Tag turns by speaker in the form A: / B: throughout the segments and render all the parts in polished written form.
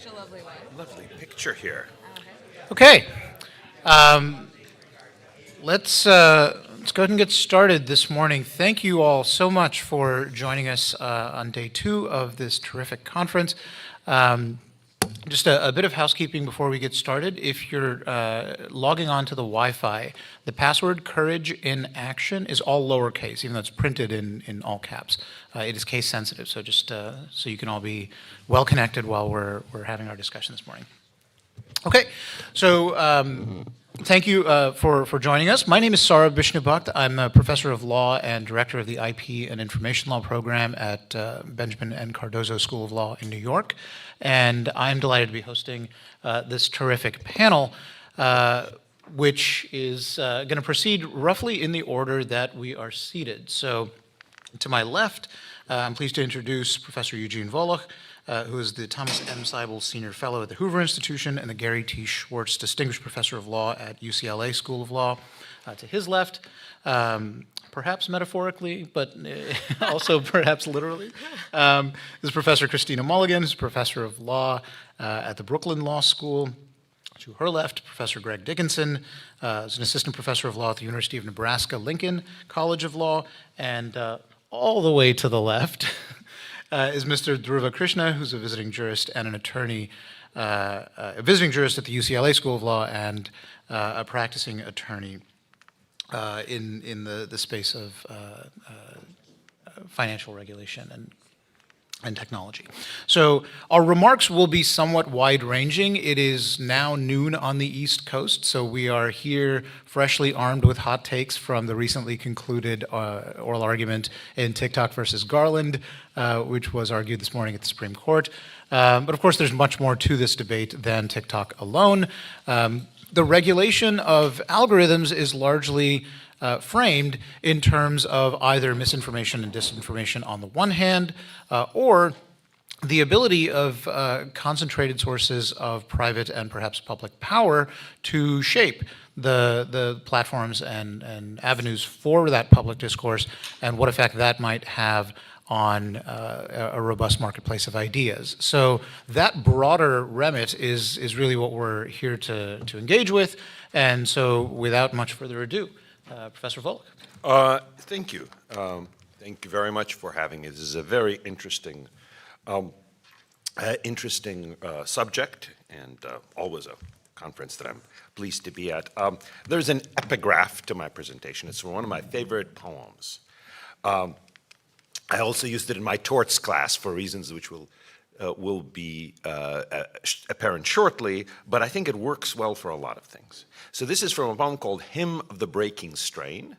A: such a lovely way.
B: Lovely picture here.
C: Okay. Um, let's go ahead and get started this morning. Thank you all so much for joining us on day 2 of this terrific conference. Just a bit of housekeeping before we get started. If you're logging on to the Wi-Fi, the password Courage in Action is all lowercase, even though it's printed in all caps. It is case sensitive, so just so you can all be well connected while we're having our discussion this morning. Okay, so thank you for joining us. My name is Saurabh Vishnubhakat. I'm a professor of law and director of the IP and Information Law program at Benjamin and Cardozo School of Law in New York. And I'm delighted to be hosting this terrific panel, which is going to proceed roughly in the order that we are seated. So to my left, I'm pleased to introduce Professor Eugene Volokh, who is the Thomas M. Seibel Senior Fellow at the Hoover Institution and the Gary T. Schwartz Distinguished Professor of Law at UCLA School of Law. To his left, perhaps metaphorically, but also perhaps literally, is Professor Christina Mulligan, who's Professor of Law at the Brooklyn Law School. To her left, Professor Greg Dickinson is an Assistant Professor of Law at the University of Nebraska Lincoln College of Law. And all the way to the left is Mr. Dhruva Krishna, who's a visiting jurist and an attorney, a visiting jurist at the UCLA School of Law and a practicing attorney in the space of financial regulation and technology. So our remarks will be somewhat wide-ranging. It is now noon on the East Coast, so we are here freshly armed with hot takes from the recently concluded oral argument in TikTok versus Garland, which was argued this morning at the Supreme Court. But of course, there's much more to this debate than TikTok alone. The regulation of algorithms is largely framed in terms of either misinformation and disinformation on the one hand, or the ability of concentrated sources of private and perhaps public power to shape the platforms and avenues for that public discourse and what effect that might have on a robust marketplace of ideas. So that broader remit is really what we're here to engage with. And so without much further ado, Professor Volokh.
B: Thank you. Thank you very much for having me. This is a very interesting subject and always a conference that I'm pleased to be at. There's an epigraph to my presentation. It's from one of my favorite poems. I also used it in my torts class for reasons which will be apparent shortly, but I think it works well for a lot of things. So this is from a poem called Hymn of the Breaking Strain.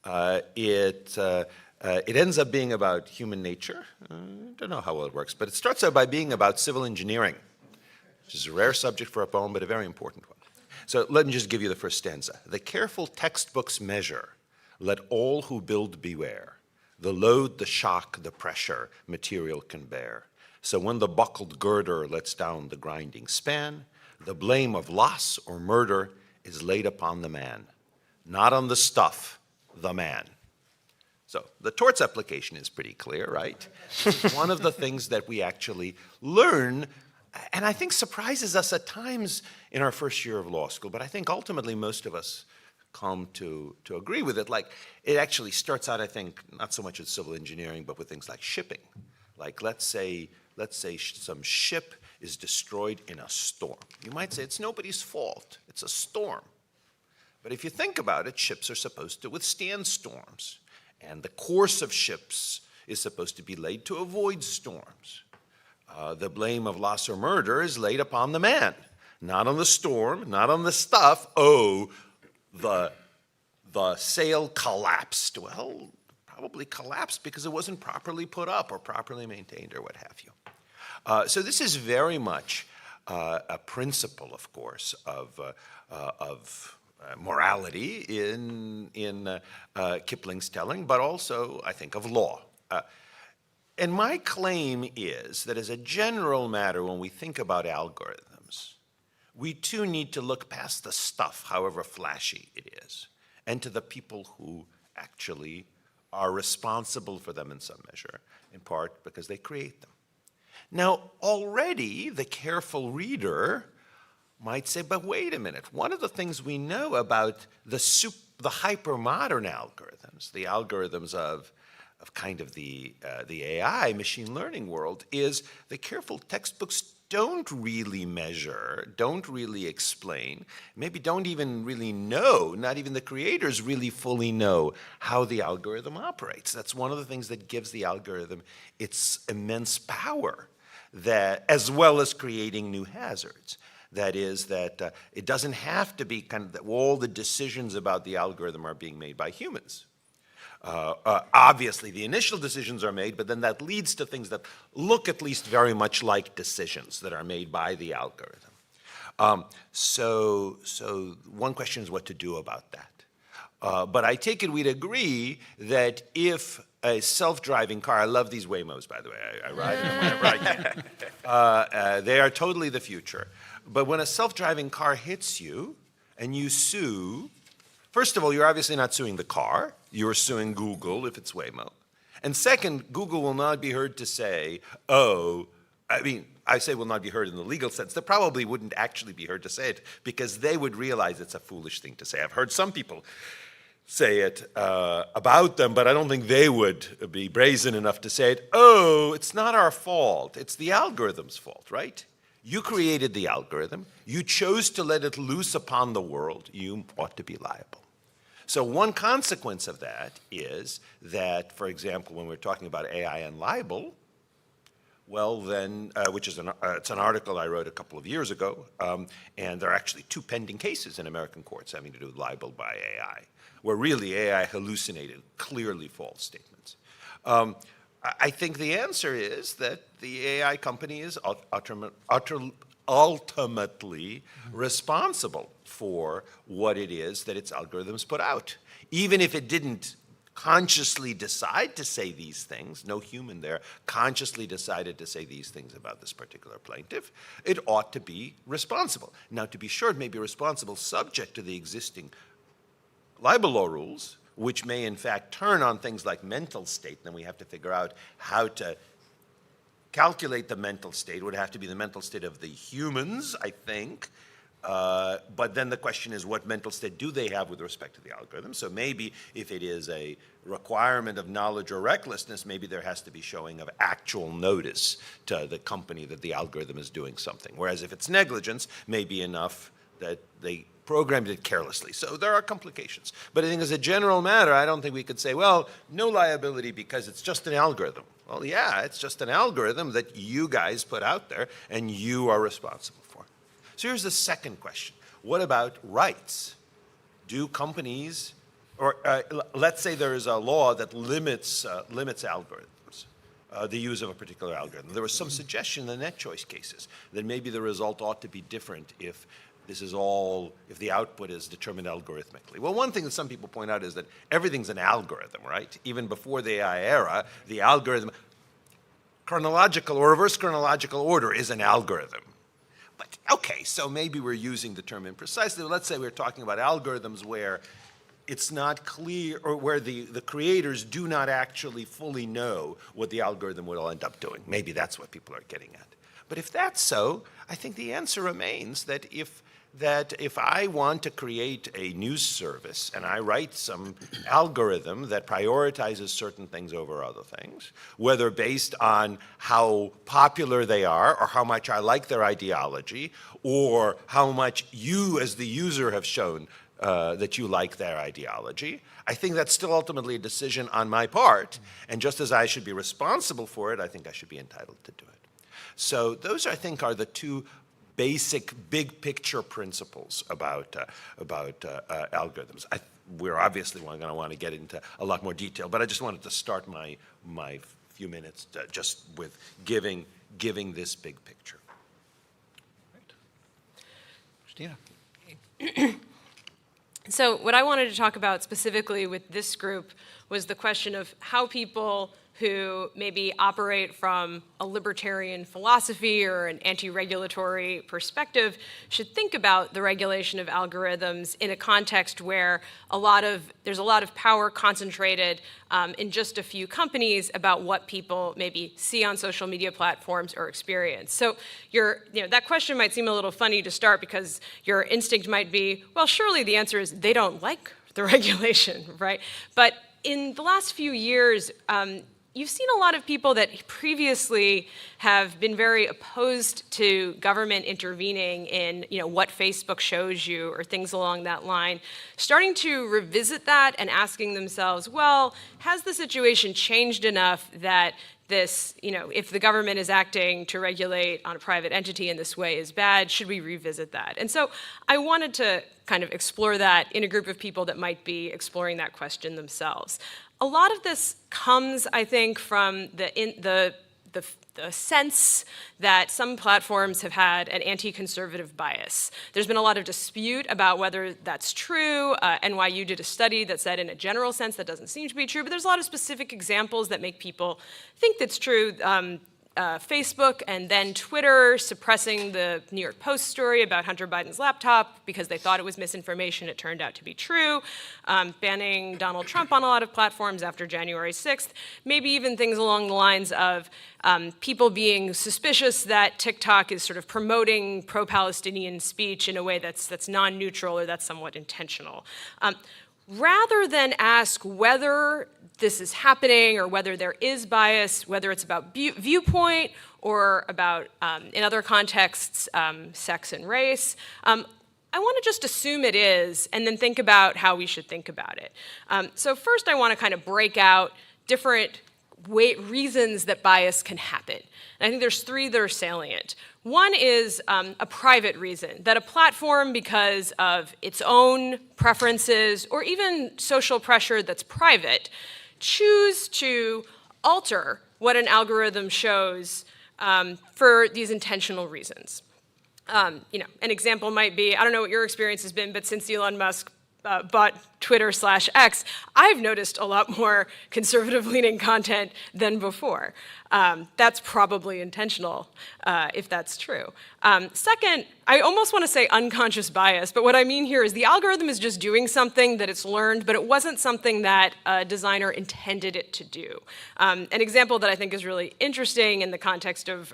B: It ends up being about human nature. I don't know how well it works, but it starts out by being about civil engineering, which is a rare subject for a poem, but a very important one. So let me just give you the first stanza. The careful textbooks measure, let all who build beware. The load, the shock, the pressure material can bear. So when the buckled girder lets down the grinding span, the blame of loss or murder is laid upon the man, not on the stuff, the man. So the torts application is pretty clear, right? It's one of the things that we actually learn, and I think surprises us at times in our first year of law school, but I think ultimately most of us come to agree with it. Like, it actually starts out, I think, not so much with civil engineering, but with things like shipping. Like, let's say some ship is destroyed in a storm. You might say it's nobody's fault. It's a storm. But if you think about it, ships are supposed to withstand storms. And the course of ships is supposed to be laid to avoid storms. The blame of loss or murder is laid upon the man, not on the storm, not on the stuff. Oh, the sail collapsed. Well, probably collapsed because it wasn't properly put up or properly maintained or what have you. So this is very much a principle, of course, of morality in Kipling's telling, but also, I think, of law. And my claim is that as a general matter, when we think about algorithms, we too need to look past the stuff, however flashy it is, and to the people who actually are responsible for them in some measure, in part because they create them. Now, already the careful reader might say, but wait a minute, one of the things we know about the hypermodern algorithms, the algorithms of kind of the AI, machine learning world, is the careful textbooks don't really measure, don't really explain, maybe don't even really know, not even the creators really fully know how the algorithm operates. That's one of the things that gives the algorithm its immense power, that, as well as creating new hazards. That is, that it doesn't have to be kind of that all the decisions about the algorithm are being made by humans. Obviously, the initial decisions are made, but then that leads to things that look at least very much like decisions that are made by the algorithm. So one question is what to do about that. But I take it we'd agree that if a self-driving car, I love these Waymos, by the way, I ride them whenever I can. They are totally the future. But when a self-driving car hits you and you sue, first of all, you're obviously not suing the car. You're suing Google if it's Waymo. And second, Google will not be heard to say, I say will not be heard in the legal sense. They probably wouldn't actually be heard to say it because they would realize it's a foolish thing to say. I've heard some people say it about them, but I don't think they would be brazen enough to say it. Oh, it's not our fault. It's the algorithm's fault, right? You created the algorithm. You chose to let it loose upon the world. You ought to be liable. So one consequence of that is that, for example, when we're talking about AI and libel, well then, which is it's an article I wrote a couple of years ago, and there are actually 2 pending cases in American courts having to do with libel by AI, where really AI hallucinated clearly false statements. I think the answer is that the AI company is ultimately responsible for what it is that its algorithms put out. Even if it didn't consciously decide to say these things, no human there consciously decided to say these things about this particular plaintiff, it ought to be responsible. Now, to be sure, it may be responsible subject to the existing libel law rules, which may in fact turn on things like mental state. Then we have to figure out how to calculate the mental state. It would have to be the mental state of the humans, I think. But then the question is, what mental state do they have with respect to the algorithm? So maybe if it is a requirement of knowledge or recklessness, maybe there has to be showing of actual notice to the company that the algorithm is doing something. Whereas if it's negligence, maybe enough that they programmed it carelessly. So there are complications. But I think as a general matter, I don't think we could say, well, no liability because it's just an algorithm. Well, yeah, it's just an algorithm that you guys put out there and you are responsible for. So here's the second question. What about rights? Do companies, or let's say there is a law that limits algorithms, the use of a particular algorithm. There was some suggestion in the net choice cases that maybe the result ought to be different if if the output is determined algorithmically. Well, one thing that some people point out is that everything's an algorithm, right? Even before the AI era, the algorithm, chronological or reverse chronological order is an algorithm. But okay, so maybe we're using the term imprecisely. Let's say we're talking about algorithms where it's not clear, or where the creators do not actually fully know what the algorithm will end up doing. Maybe that's what people are getting at. But if that's so, I think the answer remains that if I want to create a news service and I write some algorithm that prioritizes certain things over other things, whether based on how popular they are or how much I like their ideology or how much you as the user have shown that you like their ideology, I think that's still ultimately a decision on my part. And just as I should be responsible for it, I think I should be entitled to do it. So those, I think, are the 2 basic big picture principles about algorithms. We're obviously going to want to get into a lot more detail, but I just wanted to start my few minutes just with giving this big picture.
C: Christina.
A: So what I wanted to talk about specifically with this group was the question of how people who maybe operate from a libertarian philosophy or an anti-regulatory perspective should think about the regulation of algorithms in a context where there's a lot of power concentrated in just a few companies about what people maybe see on social media platforms or experience. So that question might seem a little funny to start because your instinct might be, well, surely the answer is they don't like the regulation, right? But in the last few years, you've seen a lot of people that previously have been very opposed to government intervening in, what Facebook shows you or things along that line, starting to revisit that and asking themselves, well, has the situation changed enough that this, if the government is acting to regulate on a private entity in this way is bad, should we revisit that? And so I wanted to kind of explore that in a group of people that might be exploring that question themselves. A lot of this comes, I think, from the sense that some platforms have had an anti-conservative bias. There's been a lot of dispute about whether that's true. NYU did a study that said in a general sense that doesn't seem to be true, but there's a lot of specific examples that make people think that's true. Facebook and then Twitter suppressing the New York Post story about Hunter Biden's laptop because they thought it was misinformation. It turned out to be true. Banning Donald Trump on a lot of platforms after January 6th. Maybe even things along the lines of people being suspicious that TikTok is sort of promoting pro-Palestinian speech in a way that's non-neutral or that's somewhat intentional. Rather than ask whether this is happening or whether there is bias, whether it's about viewpoint or about, in other contexts, sex and race, I want to just assume it is and then think about how we should think about it. So first I want to kind of break out different reasons that bias can happen. And I think there's three that are salient. One is a private reason, that a platform, because of its own preferences or even social pressure that's private, choose to alter what an algorithm shows for these intentional reasons. An example might be, I don't know what your experience has been, but since Elon Musk bought Twitter/X, I've noticed a lot more conservative-leaning content than before. That's probably intentional, if that's true. Second, I almost want to say unconscious bias, but what I mean here is the algorithm is just doing something that it's learned, but it wasn't something that a designer intended it to do. An example that I think is really interesting in the context of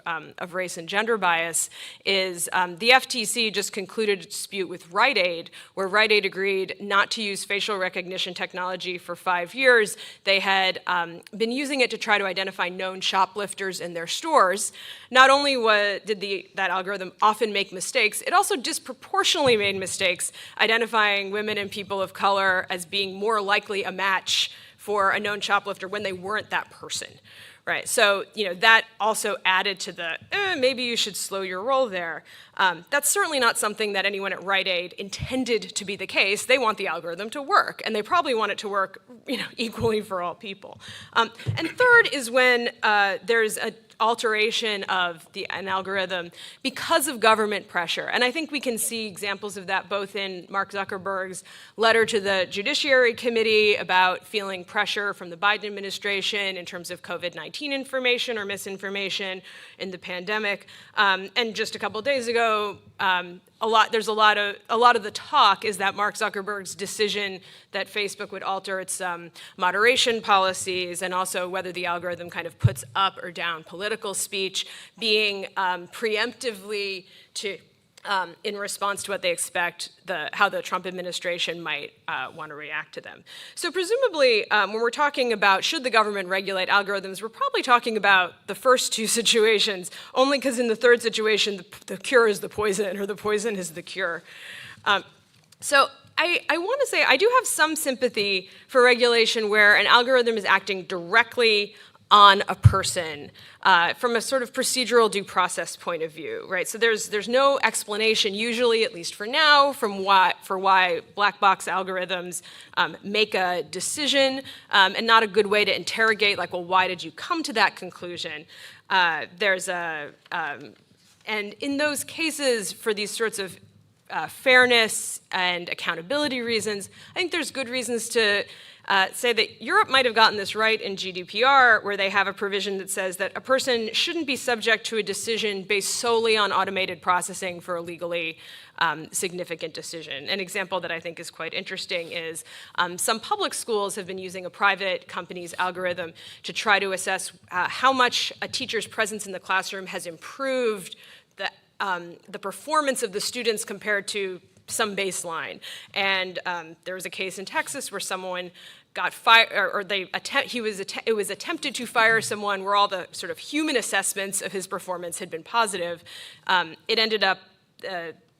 A: race and gender bias is the FTC just concluded a dispute with Rite Aid, where Rite Aid agreed not to use facial recognition technology for 5 years. They had been using it to try to identify known shoplifters in their stores. Not only did that algorithm often make mistakes, it also disproportionately made mistakes identifying women and people of color as being more likely a match for a known shoplifter when they weren't that person. Right, so that also added to the, maybe you should slow your roll there. That's certainly not something that anyone at Rite Aid intended to be the case. They want the algorithm to work, and they probably want it to work equally for all people. And third is when there's an alteration of an algorithm because of government pressure. And I think we can see examples of that both in Mark Zuckerberg's letter to the Judiciary Committee about feeling pressure from the Biden administration in terms of COVID-19 information or misinformation in the pandemic. And just a couple of days ago, a lot of the talk is that Mark Zuckerberg's decision that Facebook would alter its moderation policies and also whether the algorithm kind of puts up or down political speech being preemptively in response to what they expect how the Trump administration might want to react to them. So presumably, when we're talking about should the government regulate algorithms, we're probably talking about the first two situations, only because in the third situation, the cure is the poison, or the poison is the cure. So I want to say I do have some sympathy for regulation where an algorithm is acting directly on a person from a sort of procedural due process point of view, right? So there's no explanation, usually, at least for now, for why black box algorithms make a decision, and not a good way to interrogate, like, well, why did you come to that conclusion? And in those cases, for these sorts of fairness and accountability reasons, I think there's good reasons to say that Europe might have gotten this right in GDPR, where they have a provision that says that a person shouldn't be subject to a decision based solely on automated processing for a legally significant decision. An example that I think is quite interesting is some public schools have been using a private company's algorithm to try to assess how much a teacher's presence in the classroom has improved the performance of the students compared to some baseline. And there was a case in Texas where someone got fired, or it was attempted to fire someone where all the sort of human assessments of his performance had been positive. It ended up,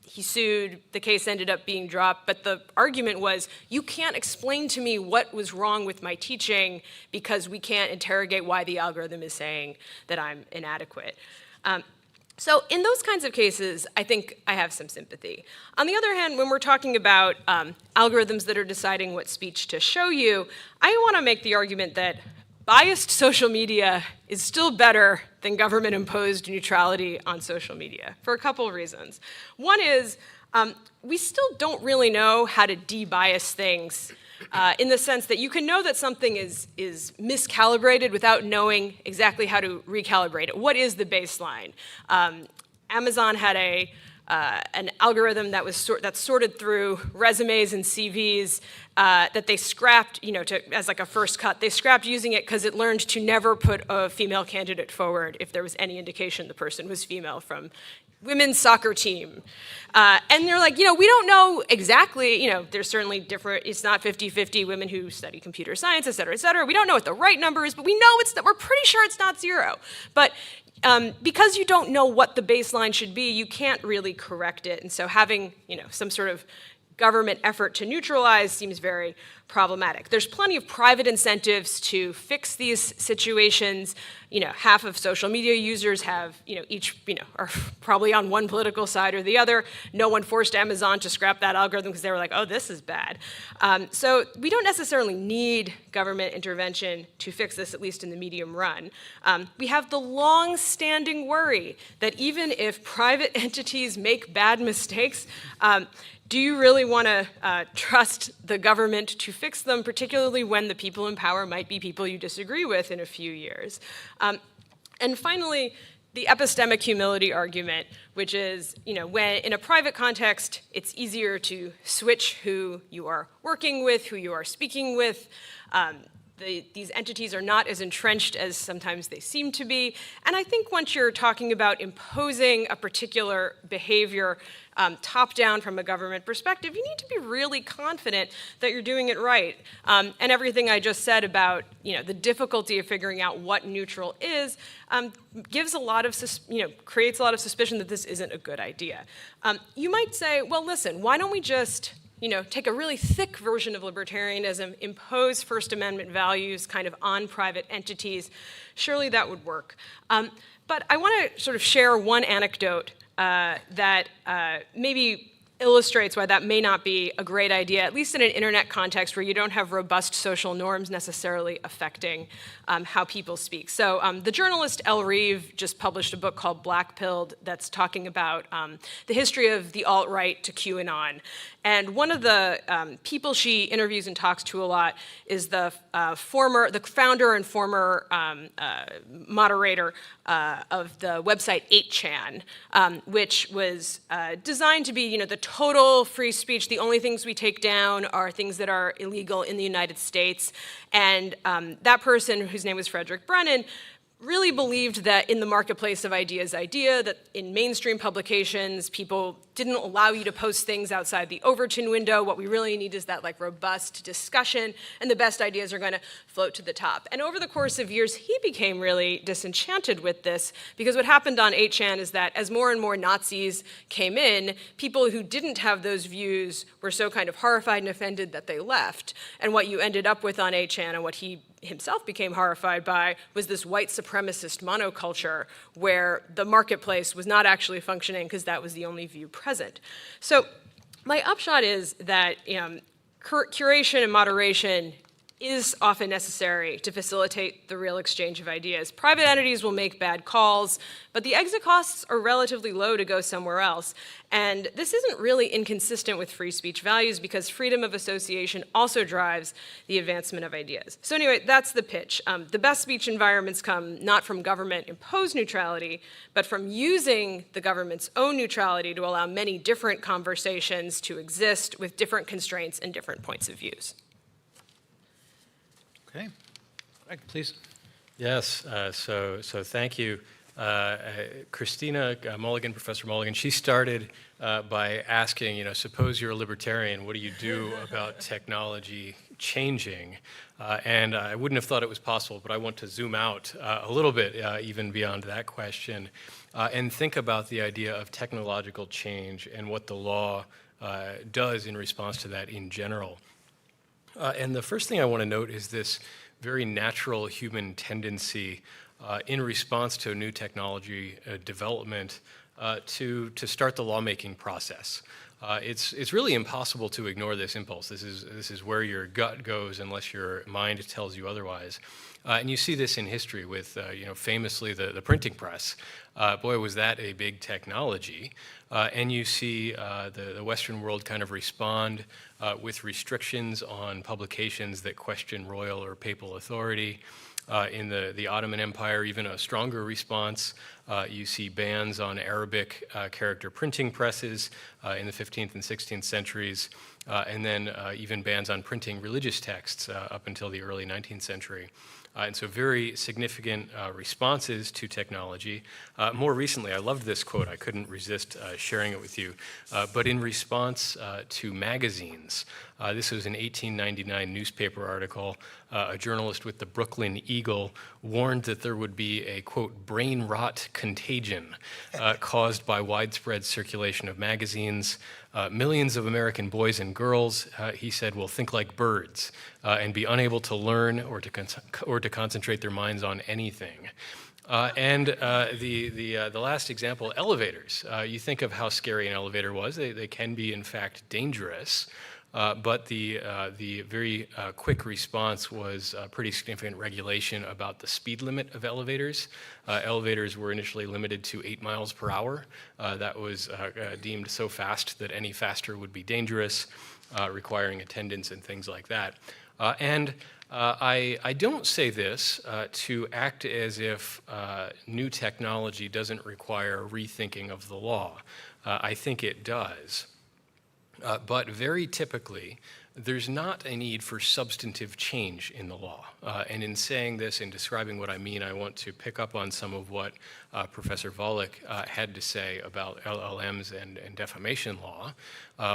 A: he sued, the case ended up being dropped, but the argument was, you can't explain to me what was wrong with my teaching because we can't interrogate why the algorithm is saying that I'm inadequate. So in those kinds of cases, I think I have some sympathy. On the other hand, when we're talking about algorithms that are deciding what speech to show you, I want to make the argument that biased social media is still better than government-imposed neutrality on social media for a couple of reasons. One is we still don't really know how to de-bias things in the sense that you can know that something is miscalibrated without knowing exactly how to recalibrate it. What is the baseline? Amazon had an algorithm that sorted through resumes and CVs that they scrapped, as like a first cut. They scrapped using it because it learned to never put a female candidate forward if there was any indication the person was female from women's soccer team. And they're like, we don't know exactly, there's certainly different, it's not 50-50 women who study computer science, et cetera, et cetera. We don't know what the right number is, but we know we're pretty sure it's not 0. But because you don't know what the baseline should be, you can't really correct it. And so having, some sort of government effort to neutralize seems very problematic. There's plenty of private incentives to fix these situations. Half of social media users have, are probably on one political side or the other. No one forced Amazon to scrap that algorithm because they were like, oh, this is bad. So we don't necessarily need government intervention to fix this, at least in the medium run. We have the long-standing worry that even if private entities make bad mistakes, do you really want to trust the government to fix them, particularly when the people in power might be people you disagree with in a few years? And finally, the epistemic humility argument, which is, when in a private context, it's easier to switch who you are working with, who you are speaking with. These entities are not as entrenched as sometimes they seem to be. And I think once you're talking about imposing a particular behavior top-down from a government perspective, you need to be really confident that you're doing it right. And everything I just said about the difficulty of figuring out what neutral is gives a lot of creates a lot of suspicion that this isn't a good idea. You might say, well, listen, why don't we just take a really thick version of libertarianism, impose First Amendment values kind of on private entities? Surely that would work. But I want to sort of share one anecdote that maybe illustrates why that may not be a great idea, at least in an internet context where you don't have robust social norms necessarily affecting how people speak. So the journalist Elle Reeve just published a book called Blackpilled that's talking about the history of the alt-right to QAnon. And one of the people she interviews and talks to a lot is the founder and former moderator of the website 8chan, which was designed to be, the total free speech. The only things we take down are things that are illegal in the United States. And that person, whose name was Frederick Brennan, really believed that in the marketplace of ideas that in mainstream publications, people didn't allow you to post things outside the Overton window. What we really need is that robust discussion, and the best ideas are going to float to the top. And over the course of years, he became really disenchanted with this, because what happened on 8chan is that as more and more Nazis came in, people who didn't have those views were so kind of horrified and offended that they left. And what you ended up with on 8chan, and what he himself became horrified by, was this white supremacist monoculture where the marketplace was not actually functioning because that was the only view present. So my upshot is that curation and moderation is often necessary to facilitate the real exchange of ideas. Private entities will make bad calls, but the exit costs are relatively low to go somewhere else. And this isn't really inconsistent with free speech values because freedom of association also drives the advancement of ideas. So anyway, that's the pitch. The best speech environments come not from government-imposed neutrality, but from using the government's own neutrality to allow many different conversations to exist with different constraints and different points of views.
C: Okay. Greg, please.
D: Yes, so thank you. Christina Mulligan, Professor Mulligan, she started by asking, suppose you're a libertarian, what do you do about technology changing? And I wouldn't have thought it was possible, but I want to zoom out a little bit even beyond that question and think about the idea of technological change and what the law does in response to that in general. And the first thing I want to note is this very natural human tendency in response to a new technology development to start the lawmaking process. It's really impossible to ignore this impulse. This is where your gut goes unless your mind tells you otherwise. And you see this in history with, famously the printing press. Boy, was that a big technology. And you see the Western world kind of respond with restrictions on publications that question royal or papal authority. In the Ottoman Empire, even a stronger response. You see bans on Arabic character printing presses in the 15th and 16th centuries, and then even bans on printing religious texts up until the early 19th century. And so very significant responses to technology. More recently, I loved this quote. I couldn't resist sharing it with you. But in response to magazines, this was an 1899 newspaper article. A journalist with the Brooklyn Eagle warned that there would be a, quote, brain rot contagion caused by widespread circulation of magazines. Millions of American boys and girls, he said, will think like birds and be unable to learn or to concentrate their minds on anything. And the last example, elevators. You think of how scary an elevator was. They can be, in fact, dangerous. But the very quick response was pretty significant regulation about the speed limit of elevators. Elevators were initially limited to 8 miles per hour. That was deemed so fast that any faster would be dangerous, requiring attendance and things like that. I don't say this to act as if new technology doesn't require rethinking of the law. I think it does. But very typically, there's not a need for substantive change in the law. And in saying this and describing what I mean, I want to pick up on some of what Professor Volokh had to say about LLMs and defamation law.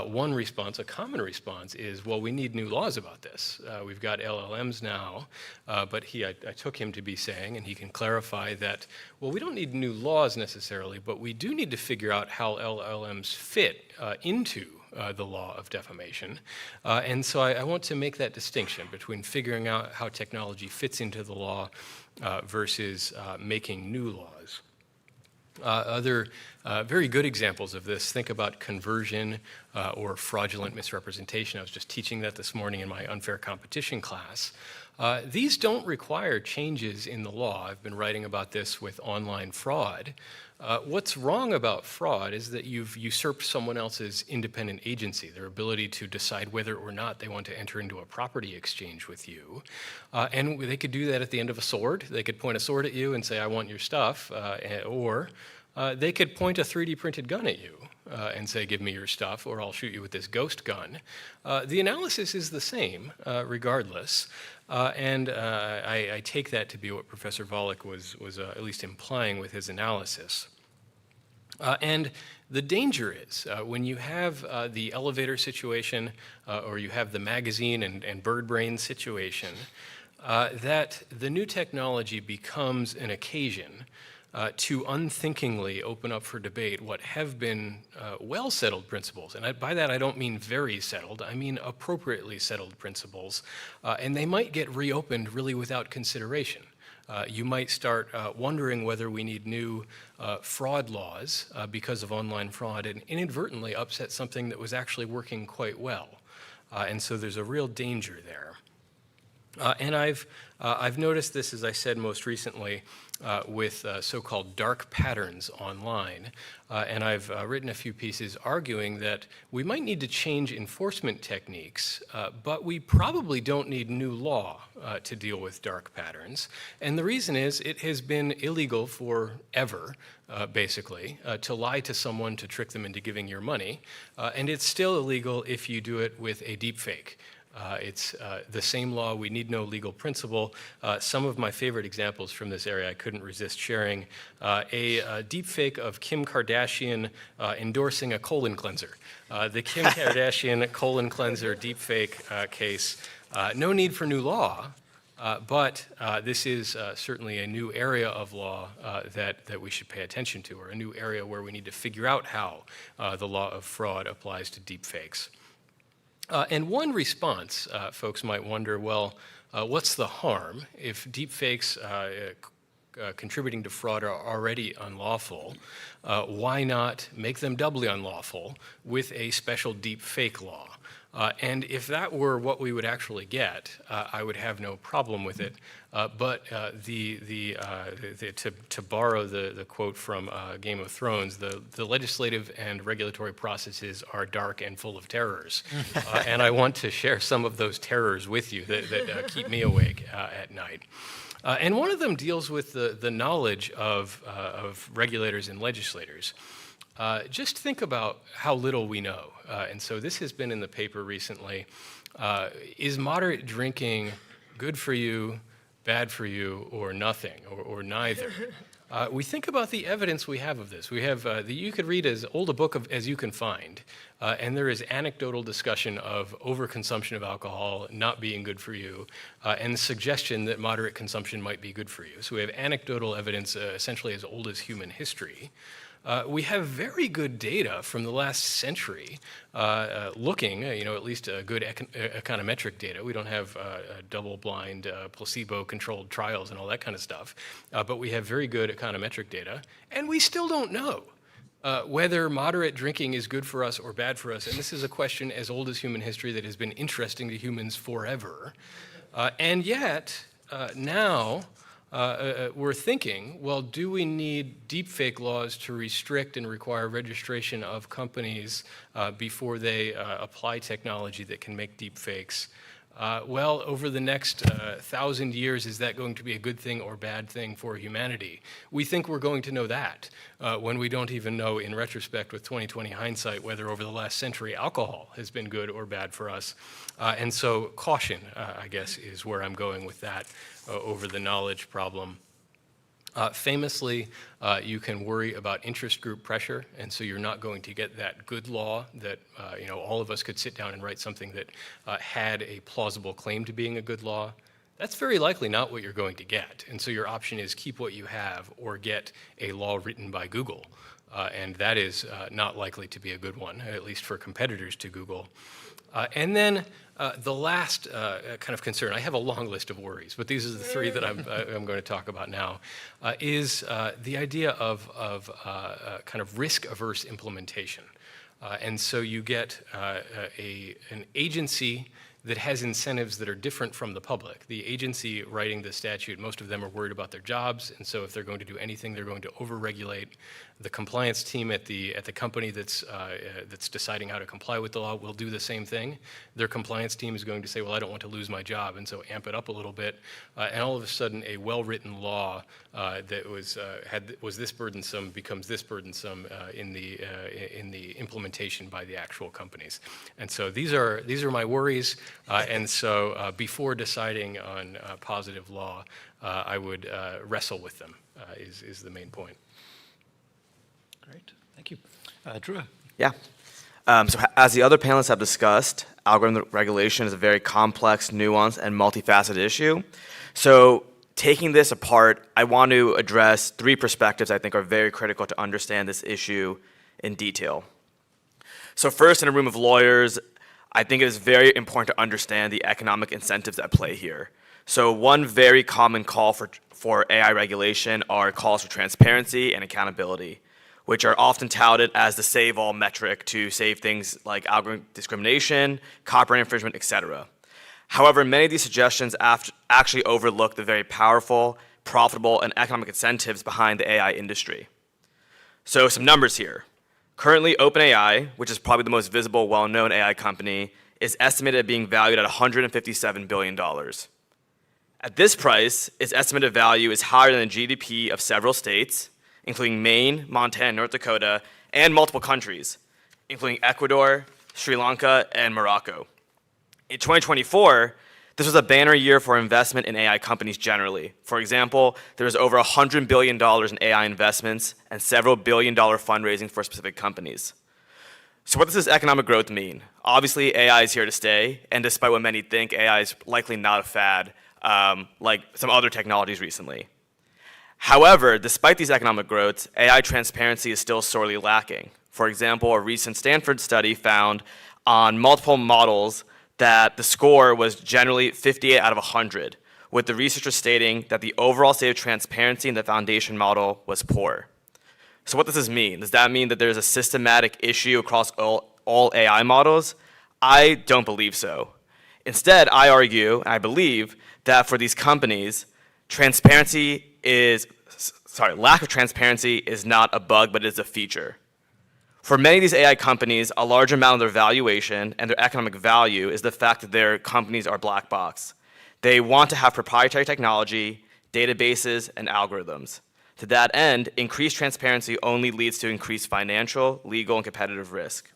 D: One response, a common response, is, well, we need new laws about this. We've got LLMs now, but I took him to be saying, and he can clarify that, well, we don't need new laws necessarily, but we do need to figure out how LLMs fit into the law of defamation. And so I want to make that distinction between figuring out how technology fits into the law versus making new laws. Other very good examples of this, think about conversion or fraudulent misrepresentation. I was just teaching that this morning in my unfair competition class. These don't require changes in the law. I've been writing about this with online fraud. What's wrong about fraud is that you've usurped someone else's independent agency, their ability to decide whether or not they want to enter into a property exchange with you. And they could do that at the end of a sword. They could point a sword at you and say, I want your stuff. Or they could point a 3D printed gun at you and say, give me your stuff, or I'll shoot you with this ghost gun. The analysis is the same, regardless. I take that to be what Professor Volokh was at least implying with his analysis. And the danger is when you have the elevator situation or you have the magazine and bird brain situation, that the new technology becomes an occasion to unthinkingly open up for debate what have been well-settled principles. And by that, I don't mean very settled. I mean appropriately settled principles. And they might get reopened really without consideration. You might start wondering whether we need new fraud laws because of online fraud and inadvertently upset something that was actually working quite well. And so there's a real danger there. And I've noticed this, as I said most recently, with so-called dark patterns online. And I've written a few pieces arguing that we might need to change enforcement techniques, but we probably don't need new law to deal with dark patterns. And the reason is it has been illegal forever, basically, to lie to someone to trick them into giving your money. And it's still illegal if you do it with a deepfake. It's the same law. We need no legal principle. Some of my favorite examples from this area I couldn't resist sharing. A deep fake of Kim Kardashian endorsing a colon cleanser. The Kim Kardashian colon cleanser deep fake case. No need for new law, but this is certainly a new area of law that we should pay attention to, or a new area where we need to figure out how the law of fraud applies to deep fakes. And one response, folks might wonder, well, what's the harm if deepfakes contributing to fraud are already unlawful? Why not make them doubly unlawful with a special deepfake law? And if that were what we would actually get, I would have no problem with it. But to borrow the quote from Game of Thrones, the legislative and regulatory processes are dark and full of terrors. And I want to share some of those terrors with you that keep me awake at night. And one of them deals with the knowledge of regulators and legislators. Just think about how little we know. And so this has been in the paper recently. Is moderate drinking good for you, bad for you, or nothing, or neither? We think about the evidence we have of this. We have, you could read as old a book as you can find, and there is anecdotal discussion of overconsumption of alcohol not being good for you, and the suggestion that moderate consumption might be good for you. So we have anecdotal evidence essentially as old as human history. We have very good data from the last century looking, at least good econometric data. We don't have double-blind, placebo-controlled trials and all that kind of stuff, but we have very good econometric data, and we still don't know whether moderate drinking is good for us or bad for us. And this is a question as old as human history that has been interesting to humans forever. And yet, now, we're thinking, well, do we need deepfake laws to restrict and require registration of companies before they apply technology that can make deepfakes? Well, over the next 1,000 years, is that going to be a good thing or bad thing for humanity? We think we're going to know that when we don't even know, in retrospect, with 20/20 hindsight, whether over the last century alcohol has been good or bad for us. And so caution, I guess, is where I'm going with that over the knowledge problem. Famously, you can worry about interest group pressure, and so you're not going to get that good law that all of us could sit down and write something that had a plausible claim to being a good law. That's very likely not what you're going to get, and so your option is keep what you have or get a law written by Google, and that is not likely to be a good one, at least for competitors to Google. And then the last kind of concern, I have a long list of worries, but these are the three that I'm going to talk about now, is the idea of kind of risk-averse implementation. And so you get an agency that has incentives that are different from the public. The agency writing the statute, most of them are worried about their jobs, and so if they're going to do anything, they're going to over-regulate. The compliance team at the company that's deciding how to comply with the law will do the same thing. Their compliance team is going to say, well, I don't want to lose my job, and so amp it up a little bit. And all of a sudden, a well-written law that was this burdensome becomes this burdensome in the implementation by the actual companies. And so these are my worries. And so before deciding on positive law, I would wrestle with them. Is the main point.
C: Great, thank you. Drew.
E: Yeah. So as the other panelists have discussed, algorithm regulation is a very complex, nuanced, and multifaceted issue. So taking this apart, I want to address three perspectives I think are very critical to understand this issue in detail. So first, in a room of lawyers, I think it is very important to understand the economic incentives at play here. So one very common call for AI regulation are calls for transparency and accountability, which are often touted as the save-all metric to save things like algorithm discrimination, copyright infringement, etc. However, many of these suggestions actually overlook the very powerful, profitable, and economic incentives behind the AI industry. So some numbers here. Currently, OpenAI, which is probably the most visible, well-known AI company, is estimated at being valued at $157 billion. At this price, its estimated value is higher than the GDP of several states, including Maine, Montana, North Dakota, and multiple countries, including Ecuador, Sri Lanka, and Morocco. In 2024, this was a banner year for investment in AI companies generally. For example, there was over $100 billion in AI investments and several billion-dollar fundraising for specific companies. So what does this economic growth mean? Obviously, AI is here to stay, and despite what many think, AI is likely not a fad, like some other technologies recently. However, despite these economic growths, AI transparency is still sorely lacking. For example, a recent Stanford study found on multiple models that the score was generally 58 out of 100, with the researchers stating that the overall state of transparency in the foundation model was poor. So what does this mean? Does that mean that there's a systematic issue across all AI models? I don't believe so. Instead, I argue, and I believe, that for these companies, lack of transparency is not a bug, but it is a feature. For many of these AI companies, a large amount of their valuation and their economic value is the fact that their companies are black box. They want to have proprietary technology, databases, and algorithms. To that end, increased transparency only leads to increased financial, legal, and competitive risk.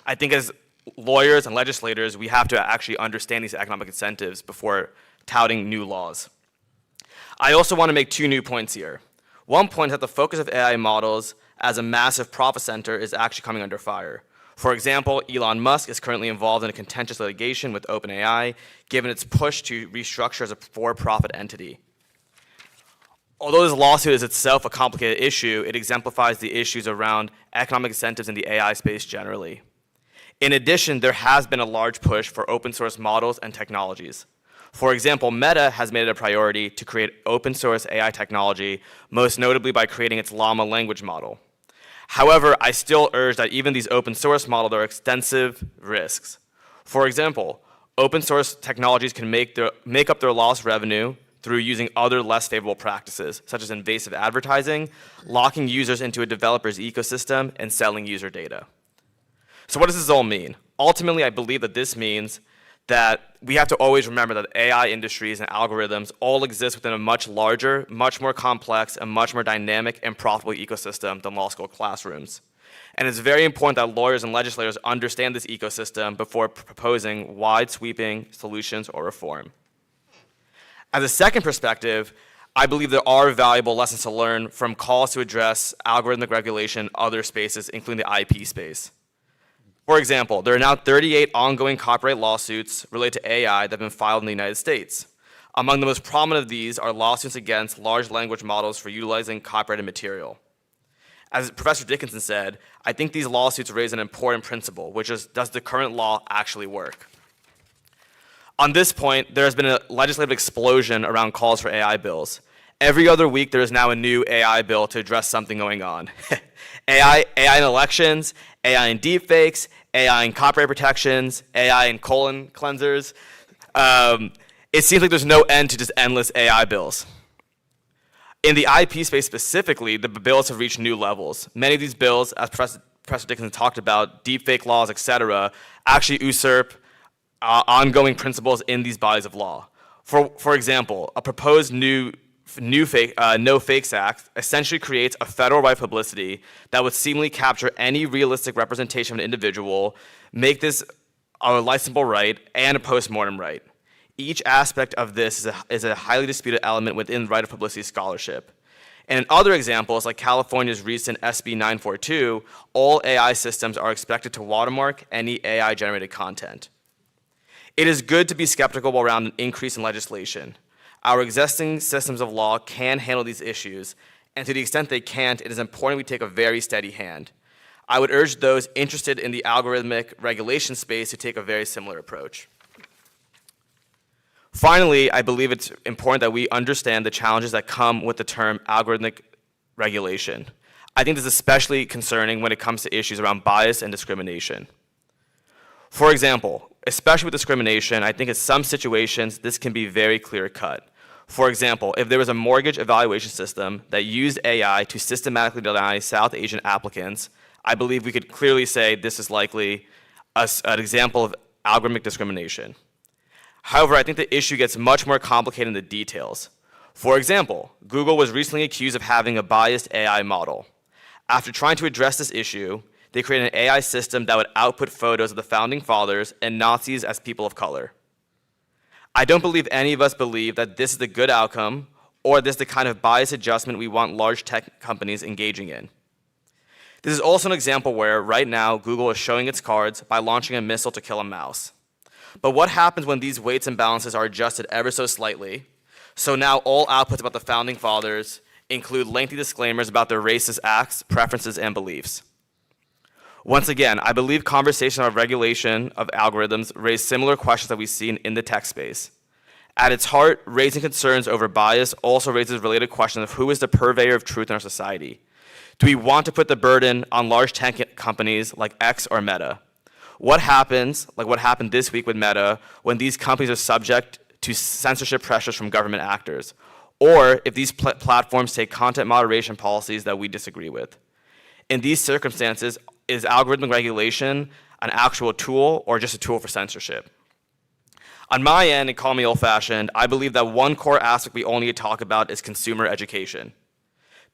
E: I think as lawyers and legislators, we have to actually understand these economic incentives before touting new laws. I also want to make two new points here. One point is that the focus of AI models as a massive profit center is actually coming under fire. For example, Elon Musk is currently involved in a contentious litigation with OpenAI, given its push to restructure as a for-profit entity. Although this lawsuit is itself a complicated issue, it exemplifies the issues around economic incentives in the AI space generally. In addition, there has been a large push for open source models and technologies. For example, Meta has made it a priority to create open source AI technology, most notably by creating its Llama language model. However, I still urge that even these open source models are extensive risks. For example, open source technologies can make up their lost revenue through using other less favorable practices, such as invasive advertising, locking users into a developer's ecosystem, and selling user data. So what does this all mean? Ultimately, I believe that this means that we have to always remember that AI industries and algorithms all exist within a much larger, much more complex, and much more dynamic and profitable ecosystem than law school classrooms. And it's very important that lawyers and legislators understand this ecosystem before proposing wide-sweeping solutions or reform. As a second perspective, I believe there are valuable lessons to learn from calls to address algorithmic regulation in other spaces, including the IP space. For example, there are now 38 ongoing copyright lawsuits related to AI that have been filed in the United States. Among the most prominent of these are lawsuits against large language models for utilizing copyrighted material. As Professor Dickinson said, I think these lawsuits raise an important principle, which is, does the current law actually work? On this point, there has been a legislative explosion around calls for AI bills. Every other week, there is now a new AI bill to address something going on. AI in elections, AI in deepfakes, AI in copyright protections, AI in colon cleansers. It seems like there's no end to just endless AI bills. In the IP space specifically, the bills have reached new levels. Many of these bills, as Professor Dickinson talked about, deepfake laws, et cetera, actually usurp ongoing principles in these bodies of law. For example, a proposed No Fakes Act essentially creates a federal right of publicity that would seemingly capture any realistic representation of an individual, make this a licensable right and a postmortem right. Each aspect of this is a highly disputed element within right of publicity scholarship. And in other examples, like California's recent SB 942, all AI systems are expected to watermark any AI-generated content. It is good to be skeptical around an increase in legislation. Our existing systems of law can handle these issues, and to the extent they can't, it is important we take a very steady hand. I would urge those interested in the algorithmic regulation space to take a very similar approach. Finally, I believe it's important that we understand the challenges that come with the term algorithmic regulation. I think this is especially concerning when it comes to issues around bias and discrimination. For example, especially with discrimination, I think in some situations this can be very clear-cut. For example, if there was a mortgage evaluation system that used AI to systematically deny South Asian applicants, I believe we could clearly say this is likely an example of algorithmic discrimination. However, I think the issue gets much more complicated in the details. For example, Google was recently accused of having a biased AI model. After trying to address this issue, they created an AI system that would output photos of the founding fathers and Nazis as people of color. I don't believe any of us believe that this is a good outcome or this is the kind of bias adjustment we want large tech companies engaging in. This is also an example where, right now, Google is showing its cards by launching a missile to kill a mouse. But what happens when these weights and balances are adjusted ever so slightly? So now all outputs about the founding fathers include lengthy disclaimers about their racist acts, preferences, and beliefs. Once again, I believe conversations about regulation of algorithms raise similar questions that we've seen in the tech space. At its heart, raising concerns over bias also raises related questions of who is the purveyor of truth in our society. Do we want to put the burden on large tech companies like X or Meta? What happens, like what happened this week with Meta, when these companies are subject to censorship pressures from government actors? Or if these platforms take content moderation policies that we disagree with? In these circumstances, is algorithmic regulation an actual tool or just a tool for censorship? On my end, and call me old-fashioned, I believe that one core aspect we all need to talk about is consumer education.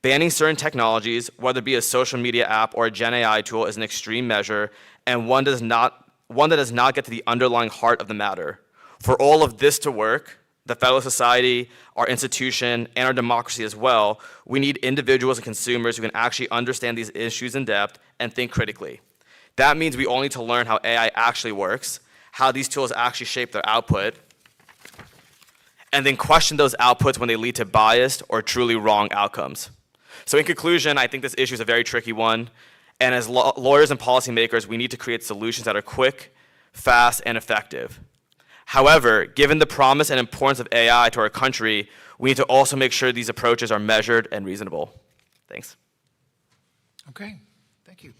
E: Banning certain technologies, whether it be a social media app or a Gen AI tool, is an extreme measure and one that does not get to the underlying heart of the matter. For all of this to work, the Federalist Society, our institution, and our democracy as well, we need individuals and consumers who can actually understand these issues in depth and think critically. That means we all need to learn how AI actually works, how these tools actually shape their output, and then question those outputs when they lead to biased or truly wrong outcomes. So in conclusion, I think this issue is a very tricky one, and as lawyers and policymakers, we need to create solutions that are quick, fast, and effective. However, given the promise and importance of AI to our country, we need to also make sure these approaches are measured and reasonable. Thanks.
C: Okay, thank you.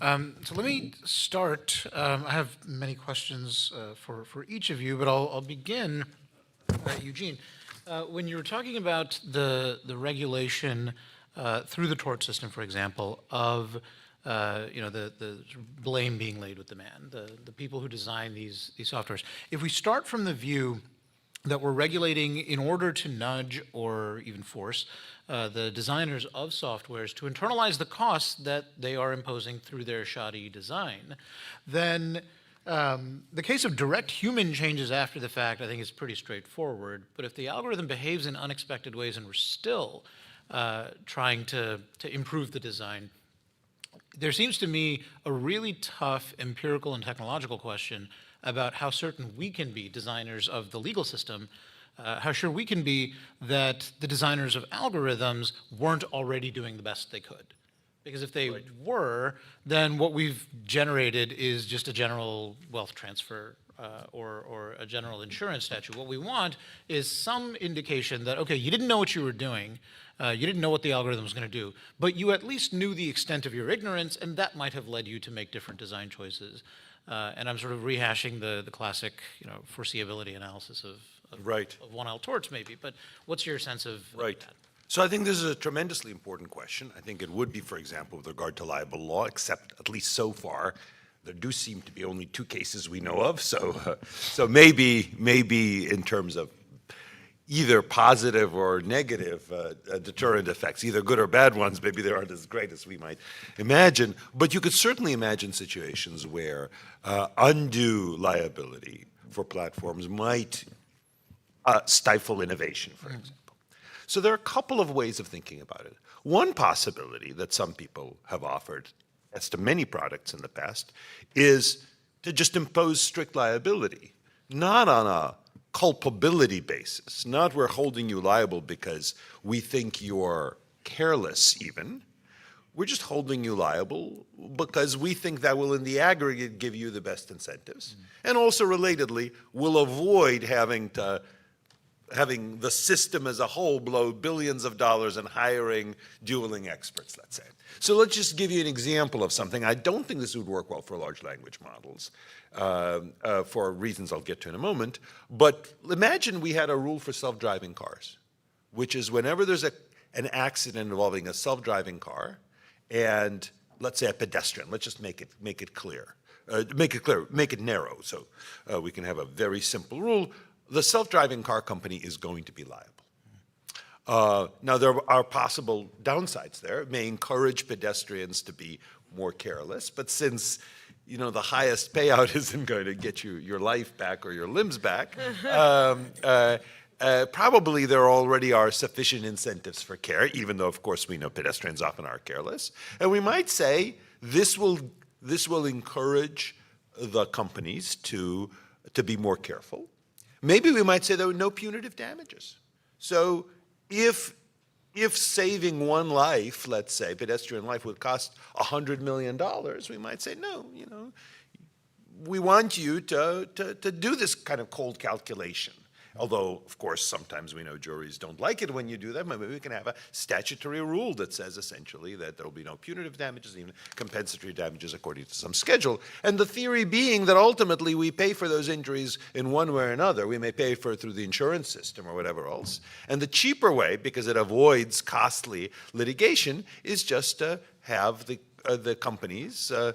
C: So let me start. I have many questions for each of you, but I'll begin, Eugene. When you were talking about the regulation through the tort system, for example, of the blame being laid with the man, the people who design these softwares. If we start from the view that we're regulating in order to nudge or even force the designers of softwares to internalize the costs that they are imposing through their shoddy design, then the case of direct human changes after the fact, I think, is pretty straightforward. But if the algorithm behaves in unexpected ways and we're still trying to improve the design, there seems to me a really tough empirical and technological question about how certain we can be, designers of the legal system, how sure we can be that the designers of algorithms weren't already doing the best they could. Because if they were, then what we've generated is just a general wealth transfer or a general insurance statute. What we want is some indication that, okay, you didn't know what you were doing, you didn't know what the algorithm was going to do, but you at least knew the extent of your ignorance, and that might have led you to make different design choices. And I'm sort of rehashing the classic, foreseeability analysis of one-L torts, maybe. But what's your sense of that?
B: So I think this is a tremendously important question. I think it would be, for example, with regard to libel law, except at least so far, there do seem to be only 2 cases we know of. So maybe in terms of either positive or negative deterrent effects, either good or bad ones, maybe they aren't as great as we might imagine. But you could certainly imagine situations where undue liability for platforms might stifle innovation, for example. So there are a couple of ways of thinking about it. One possibility that some people have offered as to many products in the past is to just impose strict liability, not on a culpability basis, not we're holding you liable because we think you're careless even. We're just holding you liable because we think that will in the aggregate give you the best incentives. And also relatedly, will avoid having to having the system as a whole blow billions of dollars and hiring dueling experts, let's say. So let's just give you an example of something. I don't think this would work well for large language models for reasons I'll get to in a moment. But imagine we had a rule for self-driving cars, which is whenever there's an accident involving a self-driving car and let's say a pedestrian, let's just make it clear. Make it narrow so we can have a very simple rule. The self-driving car company is going to be liable. Now, there are possible downsides there. It may encourage pedestrians to be more careless, but since the highest payout isn't going to get you your life back or your limbs back, probably there already are sufficient incentives for care, even though, of course, we know pedestrians often are careless. And we might say this will encourage the companies to be more careful. Maybe we might say there were no punitive damages. So if saving one life, let's say, pedestrian life, would cost $100 million, we might say, no, we want you to do this kind of cold calculation. Although, of course, sometimes we know juries don't like it when you do that. Maybe we can have a statutory rule that says essentially that there will be no punitive damages, even compensatory damages according to some schedule. And the theory being that ultimately we pay for those injuries in one way or another. We may pay for it through the insurance system or whatever else. And the cheaper way, because it avoids costly litigation, is just to have the companies pay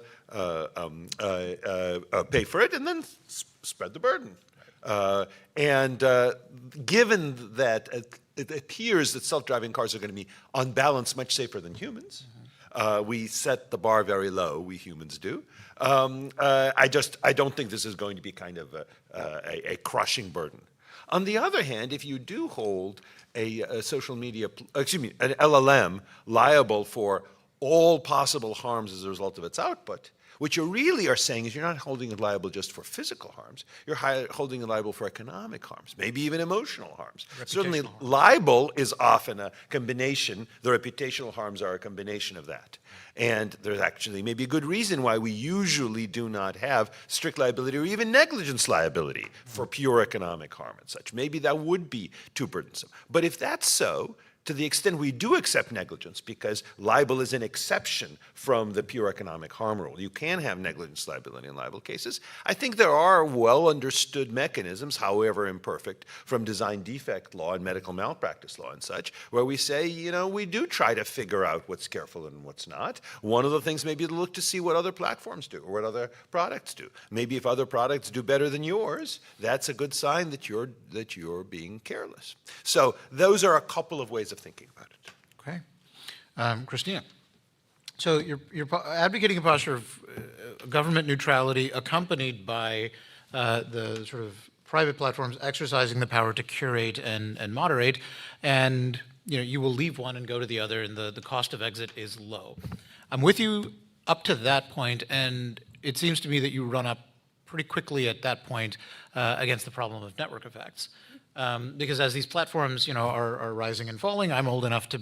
B: for it and then spread the burden. Given that it appears that self-driving cars are going to be, on balance, much safer than humans, we set the bar very low, we humans do. I don't think this is going to be kind of a crushing burden. On the other hand, if you do hold an LLM liable for all possible harms as a result of its output, what you really are saying is you're not holding it liable just for physical harms. You're holding it liable for economic harms, maybe even emotional harms. Certainly, libel is often a combination. The reputational harms are a combination of that. And there's actually maybe a good reason why we usually do not have strict liability or even negligence liability for pure economic harm and such. Maybe that would be too burdensome. But if that's so, to the extent we do accept negligence, because libel is an exception from the pure economic harm rule. You can have negligence liability in libel cases. I think there are well-understood mechanisms, however imperfect, from design defect law and medical malpractice law and such, where we say, we do try to figure out what's careful and what's not. One of the things may be to look to see what other platforms do or what other products do. Maybe if other products do better than yours, that's a good sign that you're being careless. So those are a couple of ways of thinking about it.
C: Okay. Christina, so you're advocating a posture of government neutrality accompanied by the sort of private platforms exercising the power to curate and moderate, and you will leave one and go to the other, and the cost of exit is low. I'm with you up to that point, and it seems to me that you run up pretty quickly at that point against the problem of network effects. Because as these platforms, are rising and falling, I'm old enough to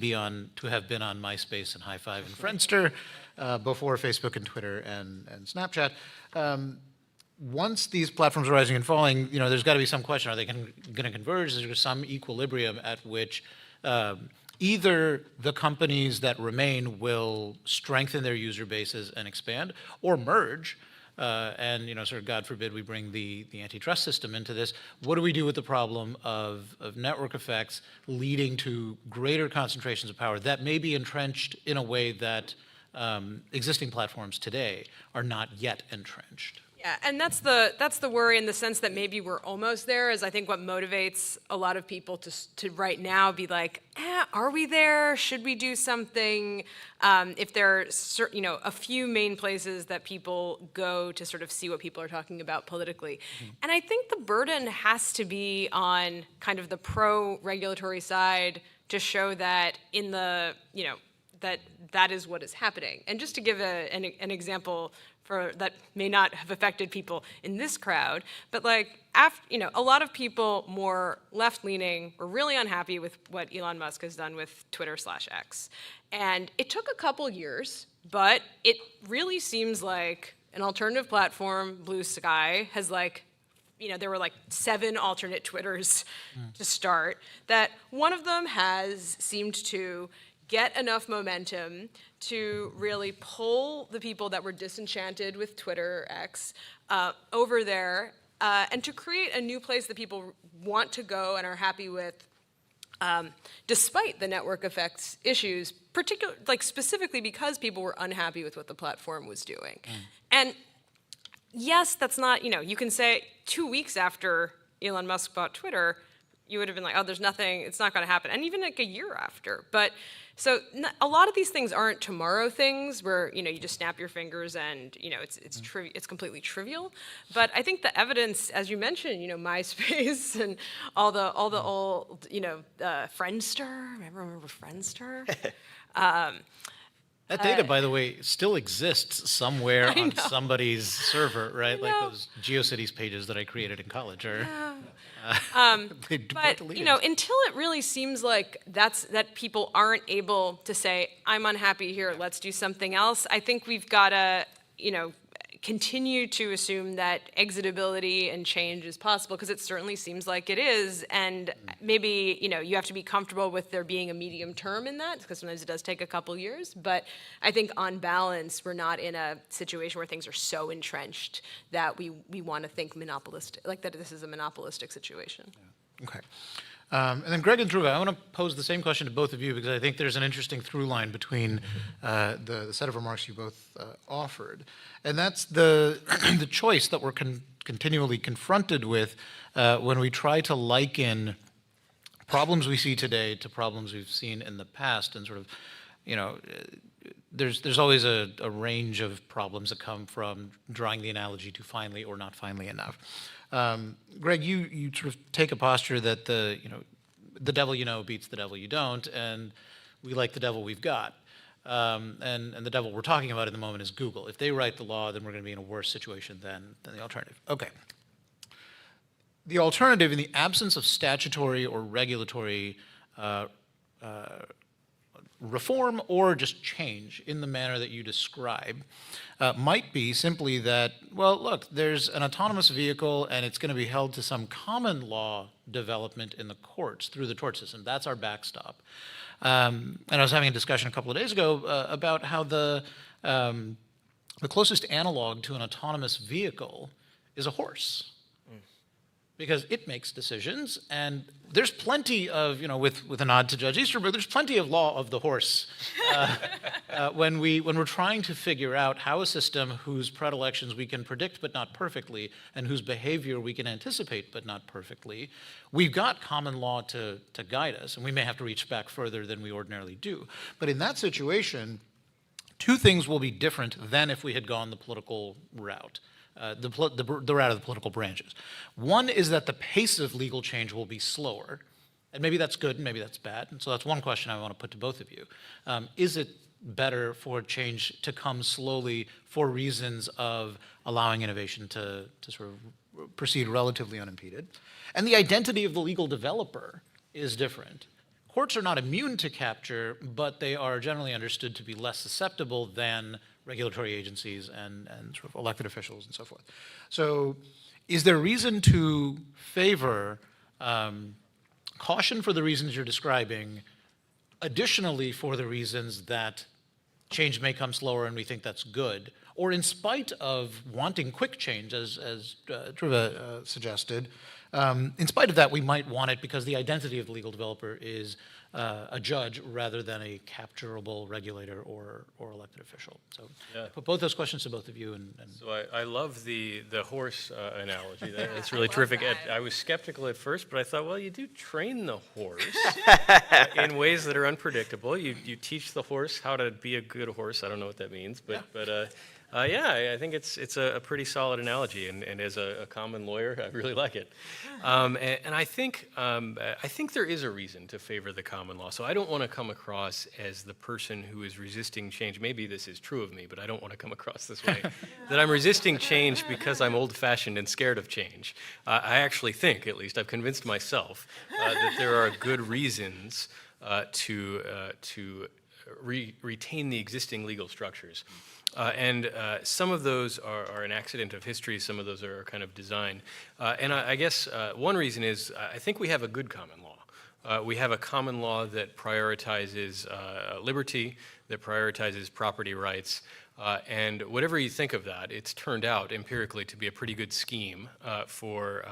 C: have been on MySpace and High Five and Friendster before Facebook and Twitter and Snapchat. Once these platforms are rising and falling, there's got to be some question: are they going to converge? Is there some equilibrium at which either the companies that remain will strengthen their user bases and expand, or merge? And sort of God forbid we bring the antitrust system into this. What do we do with the problem of network effects leading to greater concentrations of power that may be entrenched in a way that existing platforms today are not yet entrenched?
A: Yeah, and that's the worry in the sense that maybe we're almost there, is I think what motivates a lot of people to right now be like, are we there? Should we do something? If there are a few main places that people go to sort of see what people are talking about politically. Mm-hmm. And I think the burden has to be on kind of the pro-regulatory side to show that in the, that is what is happening. And just to give an example that may not have affected people in this crowd, but a lot of people more left-leaning were really unhappy with what Elon Musk has done with Twitter/X. And it took a couple years, but it really seems like an alternative platform, Blue Sky, has there were like 7 alternate Twitters to start, that one of them has seemed to get enough momentum to really pull the people that were disenchanted with Twitter X over there, and to create a new place that people want to go and are happy with, despite the network effects issues, specifically because people were unhappy with what the platform was doing. And yes, that's not, you can say 2 weeks after Elon Musk bought Twitter, you would have been like, oh, there's nothing, it's not going to happen. And even like a year after. But so a lot of these things aren't tomorrow things where, you just snap your fingers and, it's completely trivial. But I think the evidence, as you mentioned, MySpace and all the old, Friendster. Remember Friendster?
C: That data, by the way, still exists somewhere on somebody's server, right? Like those GeoCities pages that I created in college are.
A: But until it really seems like that people aren't able to say, I'm unhappy here, let's do something else, I think we've got to, continue to assume that exitability and change is possible, because it certainly seems like it is. And maybe, you have to be comfortable with there being a medium term in that, because sometimes it does take a couple years. But I think on balance, we're not in a situation where things are so entrenched that we want to think monopolistic, like that this is a monopolistic situation.
C: Yeah. Okay. And then Greg and Dhruva, I want to pose the same question to both of you, because I think there's an interesting through line between the set of remarks you both offered. And that's the the choice that we're continually confronted with when we try to liken problems we see today to problems we've seen in the past, and sort of, there's always a range of problems that come from drawing the analogy to finely or not finely enough. Greg, you sort of take a posture that the devil you know beats the devil you don't, and we like the devil we've got. And the devil we're talking about at the moment is Google. If they write the law, then we're going to be in a worse situation than the alternative. Okay. The alternative, in the absence of statutory or regulatory reform or just change in the manner that you describe, might be simply that, well, look, there's an autonomous vehicle and it's going to be held to some common law development in the courts through the tort system. That's our backstop. And I was having a discussion a couple of days ago about how the closest analog to an autonomous vehicle is a horse. Because it makes decisions, and there's plenty of, with a nod to Judge Easterbrook, there's plenty of law of the horse when we're trying to figure out how a system whose predilections we can predict but not perfectly, and whose behavior we can anticipate but not perfectly, we've got common law to guide us, and we may have to reach back further than we ordinarily do. But in that situation, two things will be different than if we had gone the political route. The route of the political branches. One is that the pace of legal change will be slower, and maybe that's good and maybe that's bad. And so that's one question I want to put to both of you. Is it better for change to come slowly for reasons of allowing innovation to sort of proceed relatively unimpeded? And the identity of the legal developer is different. Courts are not immune to capture, but they are generally understood to be less susceptible than regulatory agencies and sort of elected officials and so forth. So is there reason to favor caution for the reasons you're describing, additionally for the reasons that change may come slower and we think that's good, or in spite of wanting quick change, as Dhruva suggested, in spite of that, we might want it because the identity of the legal developer is a judge rather than a capturable regulator or elected official. So I put both those questions to both of you.
D: So I love the horse analogy. That's really terrific. I was skeptical at first, but I thought, well, you do train the horse in ways that are unpredictable. You teach the horse how to be a good horse. I don't know what that means, but I think it's a pretty solid analogy, and as a common lawyer, I really like it. And I think there is a reason to favor the common law. So I don't want to come across as the person who is resisting change. Maybe this is true of me, but I don't want to come across this way, that I'm resisting change because I'm old-fashioned and scared of change. I actually think, at least I've convinced myself, that there are good reasons to retain the existing legal structures. And some of those are an accident of history, some of those are kind of design. And I guess one reason is I think we have a good common law. We have a common law that prioritizes liberty, that prioritizes property rights, and whatever you think of that, it's turned out empirically to be a pretty good scheme for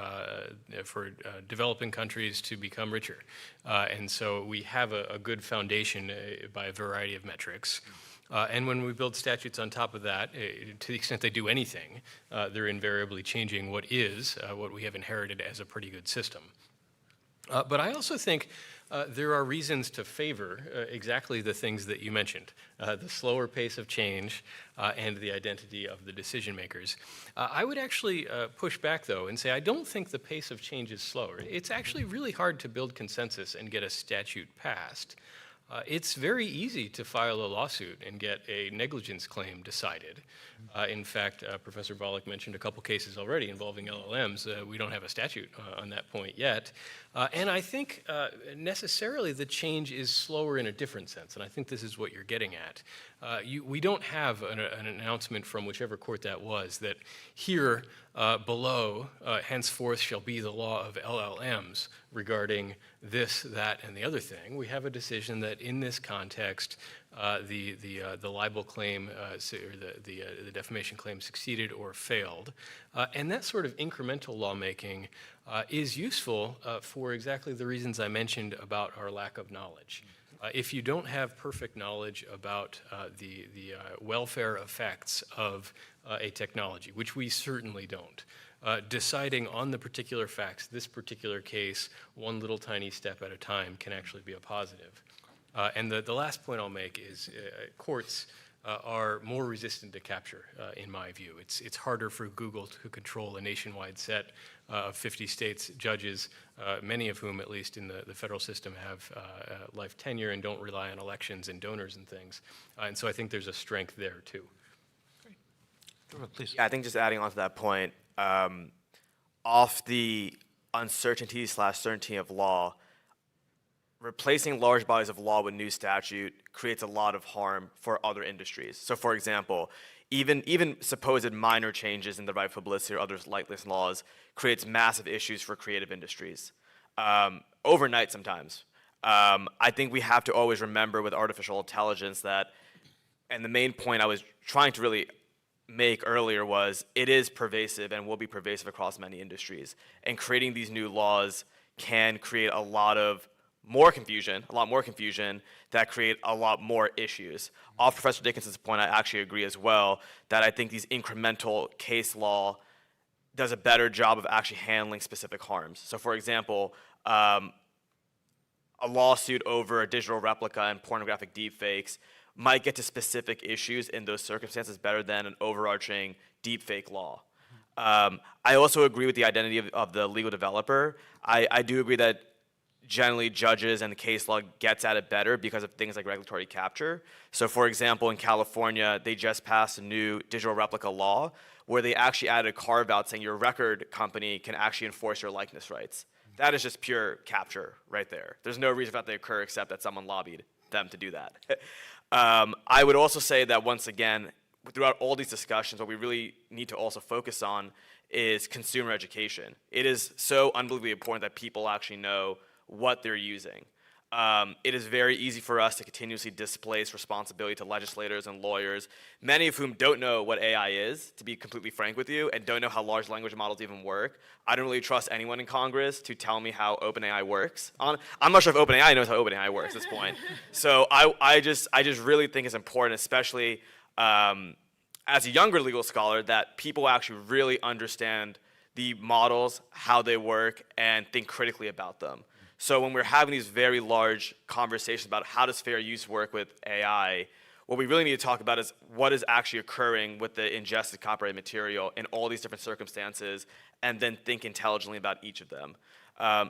D: developing countries to become richer. And so we have a good foundation by a variety of metrics. And when we build statutes on top of that, to the extent they do anything, they're invariably changing what we have inherited as a pretty good system. But I also think there are reasons to favor exactly the things that you mentioned, the slower pace of change and the identity of the decision makers. I would actually push back, though, and say I don't think the pace of change is slower. It's actually really hard to build consensus and get a statute passed. It's very easy to file a lawsuit and get a negligence claim decided. In fact, Professor Volokh mentioned a couple cases already involving LLMs. We don't have a statute on that point yet. And I think necessarily the change is slower in a different sense, and I think this is what you're getting at. We don't have an announcement from whichever court that was that here below henceforth shall be the law of LLMs regarding this, that, and the other thing. We have a decision that in this context the libel claim or the defamation claim succeeded or failed. And that sort of incremental lawmaking is useful for exactly the reasons I mentioned about our lack of knowledge. If you don't have perfect knowledge about the welfare effects of a technology, which we certainly don't, deciding on the particular facts, this particular case, one little tiny step at a time can actually be a positive. And the last point I'll make is courts are more resistant to capture, in my view. It's harder for Google to control a nationwide set of 50 states judges, many of whom, at least in the federal system, have life tenure and don't rely on elections and donors and things. And so I think there's a strength there, too.
C: Please.
E: Yeah, I think just adding on to that point, off the uncertainty/certainty of law, replacing large bodies of law with new statute creates a lot of harm for other industries. So for example, even supposed minor changes in the right of publicity or other lightless laws creates massive issues for creative industries, overnight sometimes. I think we have to always remember with artificial intelligence that, and the main point I was trying to really make earlier was, it is pervasive and will be pervasive across many industries. And creating these new laws can create a lot more confusion that create a lot more issues. Off Professor Dickinson's point, I actually agree as well that I think these incremental case law does a better job of actually handling specific harms. So for example, a lawsuit over a digital replica and pornographic deepfakes might get to specific issues in those circumstances better than an overarching deepfake law. I also agree with the identity of the legal developer. I do agree that generally judges and the case law gets at it better because of things like regulatory capture. So for example, in California, they just passed a new digital replica law where they actually added a carve out saying your record company can actually enforce your likeness rights. That is just pure capture right there. There's no reason for that to occur except that someone lobbied them to do that. I would also say that once again, throughout all these discussions, what we really need to also focus on is consumer education. It is so unbelievably important that people actually know what they're using. It is very easy for us to continuously displace responsibility to legislators and lawyers, many of whom don't know what AI is, to be completely frank with you, and don't know how large language models even work. I don't really trust anyone in Congress to tell me how OpenAI works. I'm not sure if OpenAI knows how OpenAI works at this point. So I just really think it's important, especially as a younger legal scholar, that people actually really understand the models, how they work, and think critically about them. So when we're having these very large conversations about how does fair use work with AI, what we really need to talk about is what is actually occurring with the ingested copyrighted material in all these different circumstances, and then think intelligently about each of them.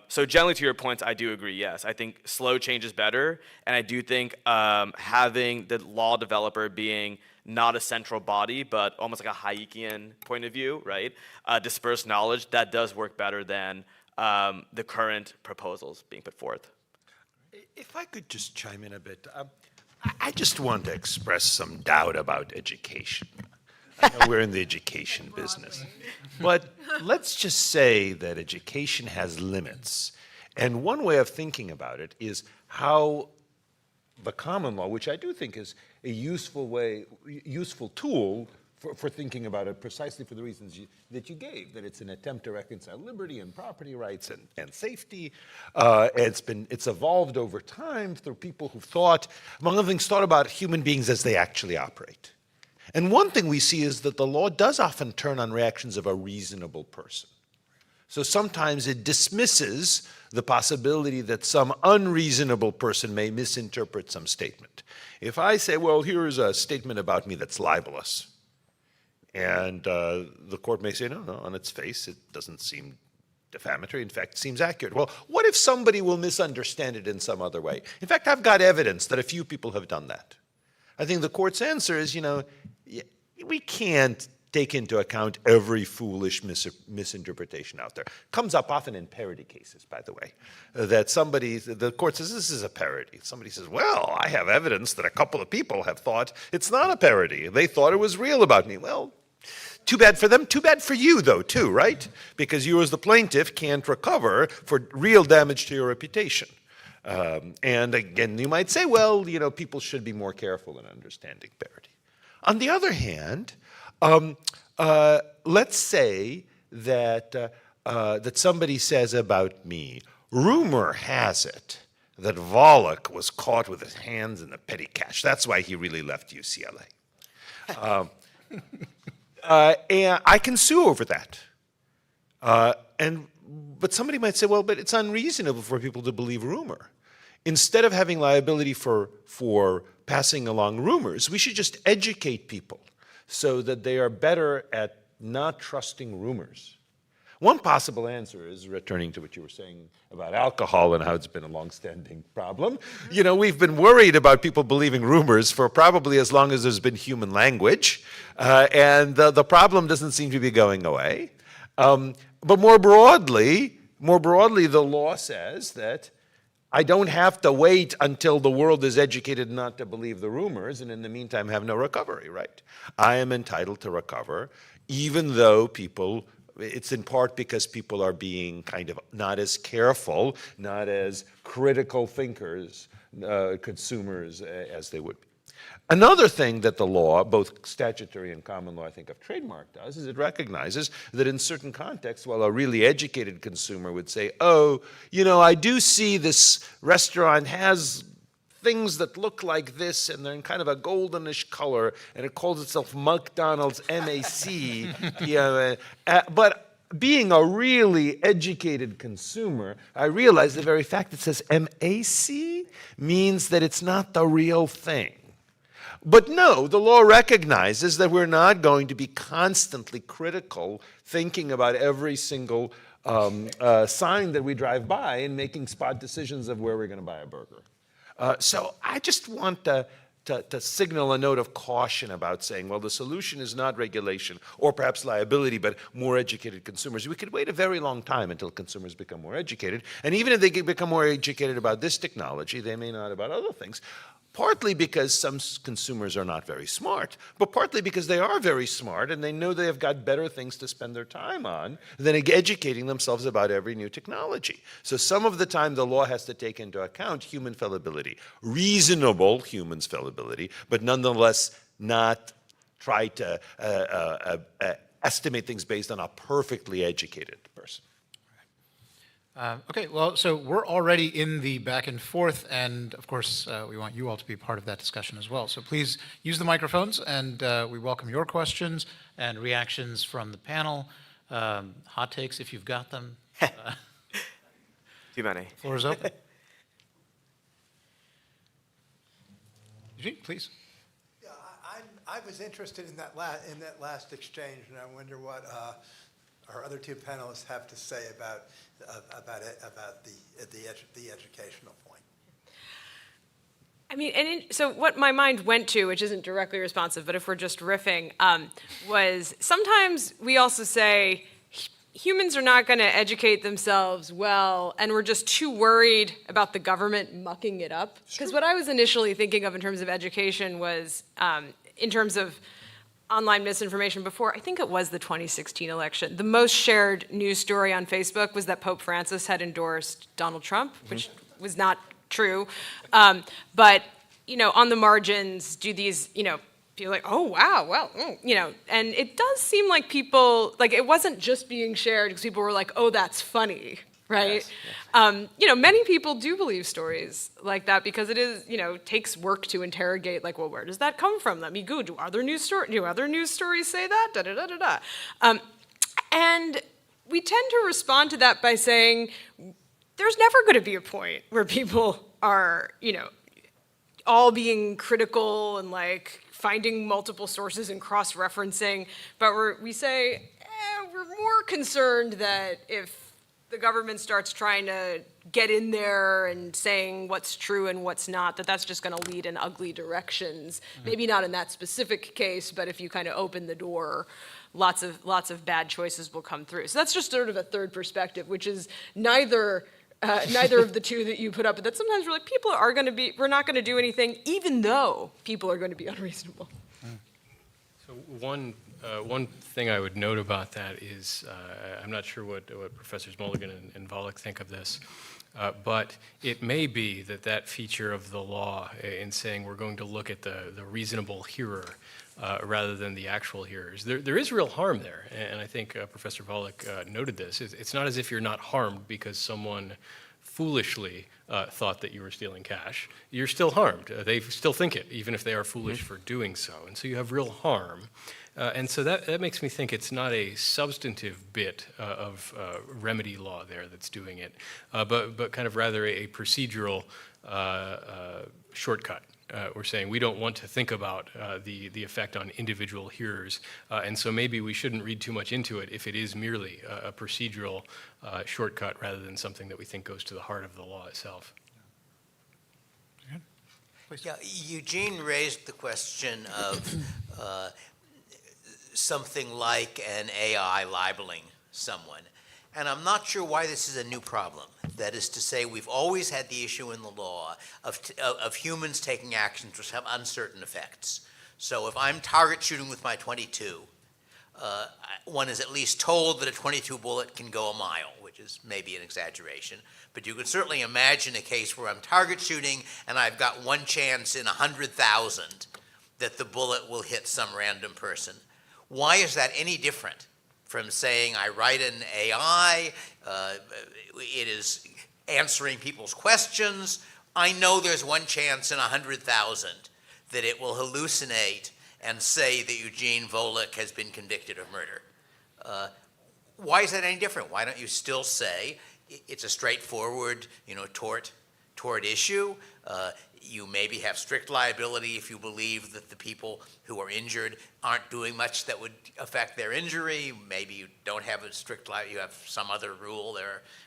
E: So generally to your points, I do agree, yes. I think slow change is better, and I do think having the law developer being not a central body, but almost like a Hayekian point of view, right? Dispersed knowledge, that does work better than the current proposals being put forth.
B: If I could just chime in a bit. I just want to express some doubt about education. I know we're in the education business. But let's just say that education has limits. And one way of thinking about it is how the common law, which I do think is a useful tool for thinking about it precisely for the reasons that you gave, that it's an attempt to reconcile liberty and property rights and safety. It's evolved over time through people who've thought, among other things, thought about human beings as they actually operate. And one thing we see is that the law does often turn on reactions of a reasonable person. So sometimes it dismisses the possibility that some unreasonable person may misinterpret some statement. If I say, well, here is a statement about me that's libelous, and the court may say, no, on its face, it doesn't seem defamatory. In fact, it seems accurate. Well, what if somebody will misunderstand it in some other way? In fact, I've got evidence that a few people have done that. I think the court's answer is, we can't take into account every foolish misinterpretation out there. Comes up often in parody cases, by the way, that the court says, this is a parody. Somebody says, well, I have evidence that a couple of people have thought it's not a parody. They thought it was real about me. Well, too bad for them, too bad for you, though, too, right? Because you as the plaintiff can't recover for real damage to your reputation. And again, you might say, well, people should be more careful in understanding parody. On the other hand, let's say that somebody says about me, rumor has it that Volokh was caught with his hands in the petty cash. That's why he really left UCLA. And I can sue over that. But somebody might say, well, but it's unreasonable for people to believe rumor. Instead of having liability for passing along rumors, we should just educate people so that they are better at not trusting rumors. One possible answer is, returning to what you were saying about alcohol and how it's been a long-standing problem. We've been worried about people believing rumors for probably as long as there's been human language, and the problem doesn't seem to be going away. But more broadly, the law says that I don't have to wait until the world is educated not to believe the rumors, and in the meantime have no recovery, right? I am entitled to recover, even though it's in part because people are being kind of not as careful, not as critical thinkers, consumers, as they would be. Another thing that the law, both statutory and common law, I think, of trademark does, is it recognizes that in certain contexts, while a really educated consumer would say, oh, I do see this restaurant has things that look like this, and they're in kind of a goldenish color, and it calls itself McDonald's, M-A-C. But being a really educated consumer, I realize the very fact that it says M-A-C means that it's not the real thing. But no, the law recognizes that we're not going to be constantly critical, thinking about every single sign that we drive by and making spot decisions of where we're going to buy a burger. So I just want to signal a note of caution about saying, well, the solution is not regulation or perhaps liability, but more educated consumers. We could wait a very long time until consumers become more educated. And even if they become more educated about this technology, they may not about other things. Partly because some consumers are not very smart, but partly because they are very smart and they know they have got better things to spend their time on than educating themselves about every new technology. So some of the time the law has to take into account human fallibility, reasonable human's fallibility, but nonetheless not try to estimate things based on a perfectly educated person.
C: Okay, well, so we're already in the back and forth, and of course, we want you all to be part of that discussion as well. So please use the microphones, and we welcome your questions and reactions from the panel. Hot takes, if you've got them.
E: Too many.
C: Floor is open. Eugene, please.
F: Yeah, I was interested in that last exchange, and I wonder what our other two panelists have to say about the educational point.
A: I mean, so what my mind went to, which isn't directly responsive, but if we're just riffing, was sometimes we also say, humans are not going to educate themselves well, and we're just too worried about the government mucking it up. Because what I was initially thinking of in terms of education was, in terms of online misinformation before, I think it was the 2016 election. The most shared news story on Facebook was that Pope Francis had endorsed Donald Trump, which was not true. But, on the margins, do these, people like, oh, wow, well, and it does seem like people, like it wasn't just being shared because people were like, oh, that's funny, right? Yes, yes. Many people do believe stories like that because it is, takes work to interrogate, like, well, where does that come from? Let me go. Do other news stories say that? Da da da da da. And we tend to respond to that by saying, there's never going to be a point where people are, all being critical and like finding multiple sources and cross-referencing, but we say, we're more concerned that if the government starts trying to get in there and saying what's true and what's not, that's just going to lead in ugly directions. Maybe not in that specific case, but if you kind of open the door, lots of bad choices will come through. So that's just sort of a third perspective, which is neither of the two that you put up, but that sometimes we're like, we're not going to do anything, even though people are going to be unreasonable.
D: So one thing I would note about that is, I'm not sure what Professors Mulligan and Volokh think of this, but it may be that feature of the law in saying we're going to look at the reasonable hearer rather than the actual hearers. There is real harm there, and I think Professor Volokh noted this. It's not as if you're not harmed because someone foolishly thought that you were stealing cash. You're still harmed. They still think it, even if they are foolish for doing so. And so you have real harm. And so that makes me think it's not a substantive bit of remedy law there that's doing it, but kind of rather a procedural shortcut. We're saying we don't want to think about the effect on individual hearers, and so maybe we shouldn't read too much into it if it is merely a procedural shortcut rather than something that we think goes to the heart of the law itself.
G: Yeah, Eugene raised the question of something like an AI libeling someone. And I'm not sure why this is a new problem. That is to say, we've always had the issue in the law of humans taking actions which have uncertain effects. So if I'm target shooting with my .22, one is at least told that a .22 bullet can go a mile, which is maybe an exaggeration. But you can certainly imagine a case where I'm target shooting and I've got one chance in 100,000 that the bullet will hit some random person. Why is that any different from saying I write an AI, it is answering people's questions. I know there's one chance in 100,000 that it will hallucinate and say that Eugene Volokh has been convicted of murder. Why is that any different? Why don't you still say it's a straightforward, tort issue? You maybe have strict liability if you believe that the people who are injured aren't doing much that would affect their injury. Maybe you don't have a strict liability, you have some other rule.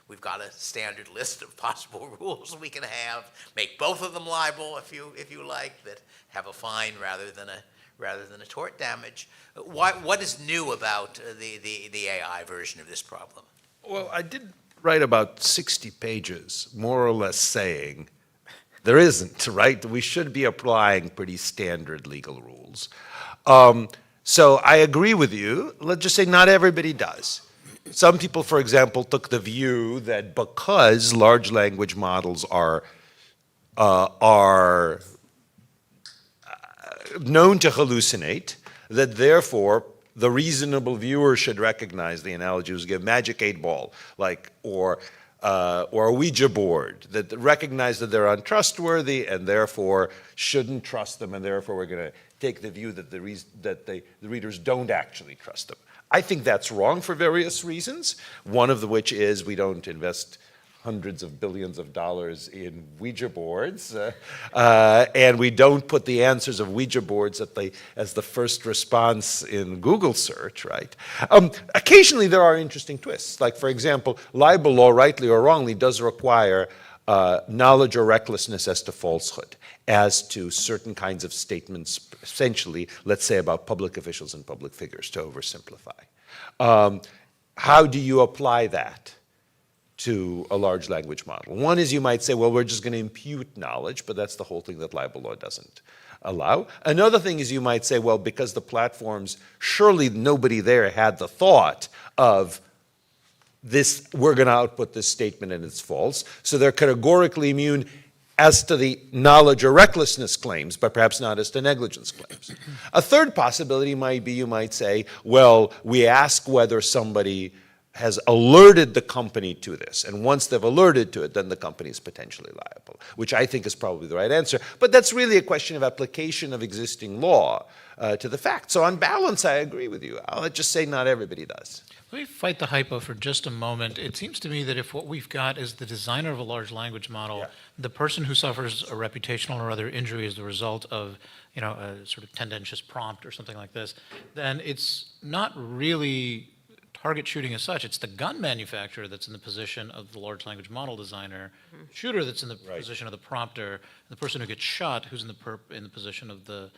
G: We've got a standard list of possible rules we can have. Make both of them liable if you like, that have a fine rather than a tort damage. What is new about the AI version of this problem?
B: Well, I did write about 60 pages, more or less saying there isn't, right? We should be applying pretty standard legal rules. So I agree with you. Let's just say not everybody does. Some people, for example, took the view that because large language models are known to hallucinate, that therefore the reasonable viewer should recognize, the analogy was give magic 8-ball, or a Ouija board, that recognize that they're untrustworthy and therefore shouldn't trust them, and therefore we're going to take the view that the readers don't actually trust them. I think that's wrong for various reasons, one of which is we don't invest hundreds of billions of dollars in Ouija boards, and we don't put the answers of Ouija boards as the first response in Google search, right? Occasionally there are interesting twists. Like, for example, libel law, rightly or wrongly, does require knowledge or recklessness as to falsehood, as to certain kinds of statements, essentially, let's say, about public officials and public figures, to oversimplify. how do you apply that to a large language model? One is you might say, well, we're just going to impute knowledge, but that's the whole thing that libel law doesn't allow. Another thing is you might say, well, because the platforms, surely nobody there had the thought of this, we're going to output this statement and it's false, so they're categorically immune as to the knowledge or recklessness claims, but perhaps not as to negligence claims. A third possibility might be you might say, well, we ask whether somebody has alerted the company to this, and once they've alerted to it, then the company is potentially liable, which I think is probably the right answer. But that's really a question of application of existing law to the fact. So on balance, I agree with you. I'll just say not everybody does.
C: Let me fight the hypo for just a moment. It seems to me that if what we've got is the designer of a large language model, the person who suffers a reputational or other injury as the result of, a sort of tendentious prompt or something like this, then it's not really target shooting as such. It's the gun manufacturer that's in the position of the large language model designer, shooter that's in the position of the prompter, and the person who gets shot who's in the position of the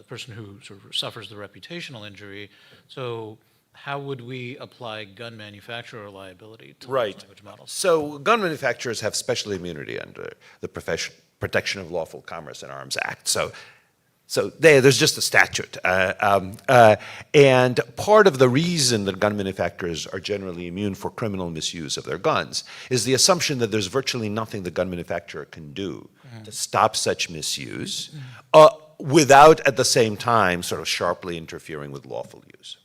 C: person who sort of suffers the reputational injury. So how would we apply gun manufacturer liability to large language models?
B: So gun manufacturers have special immunity under the Protection of Lawful Commerce and Arms Act. So there's just a statute. And part of the reason that gun manufacturers are generally immune for criminal misuse of their guns is the assumption that there's virtually nothing the gun manufacturer can do to stop such misuse without at the same time sort of sharply interfering with lawful use.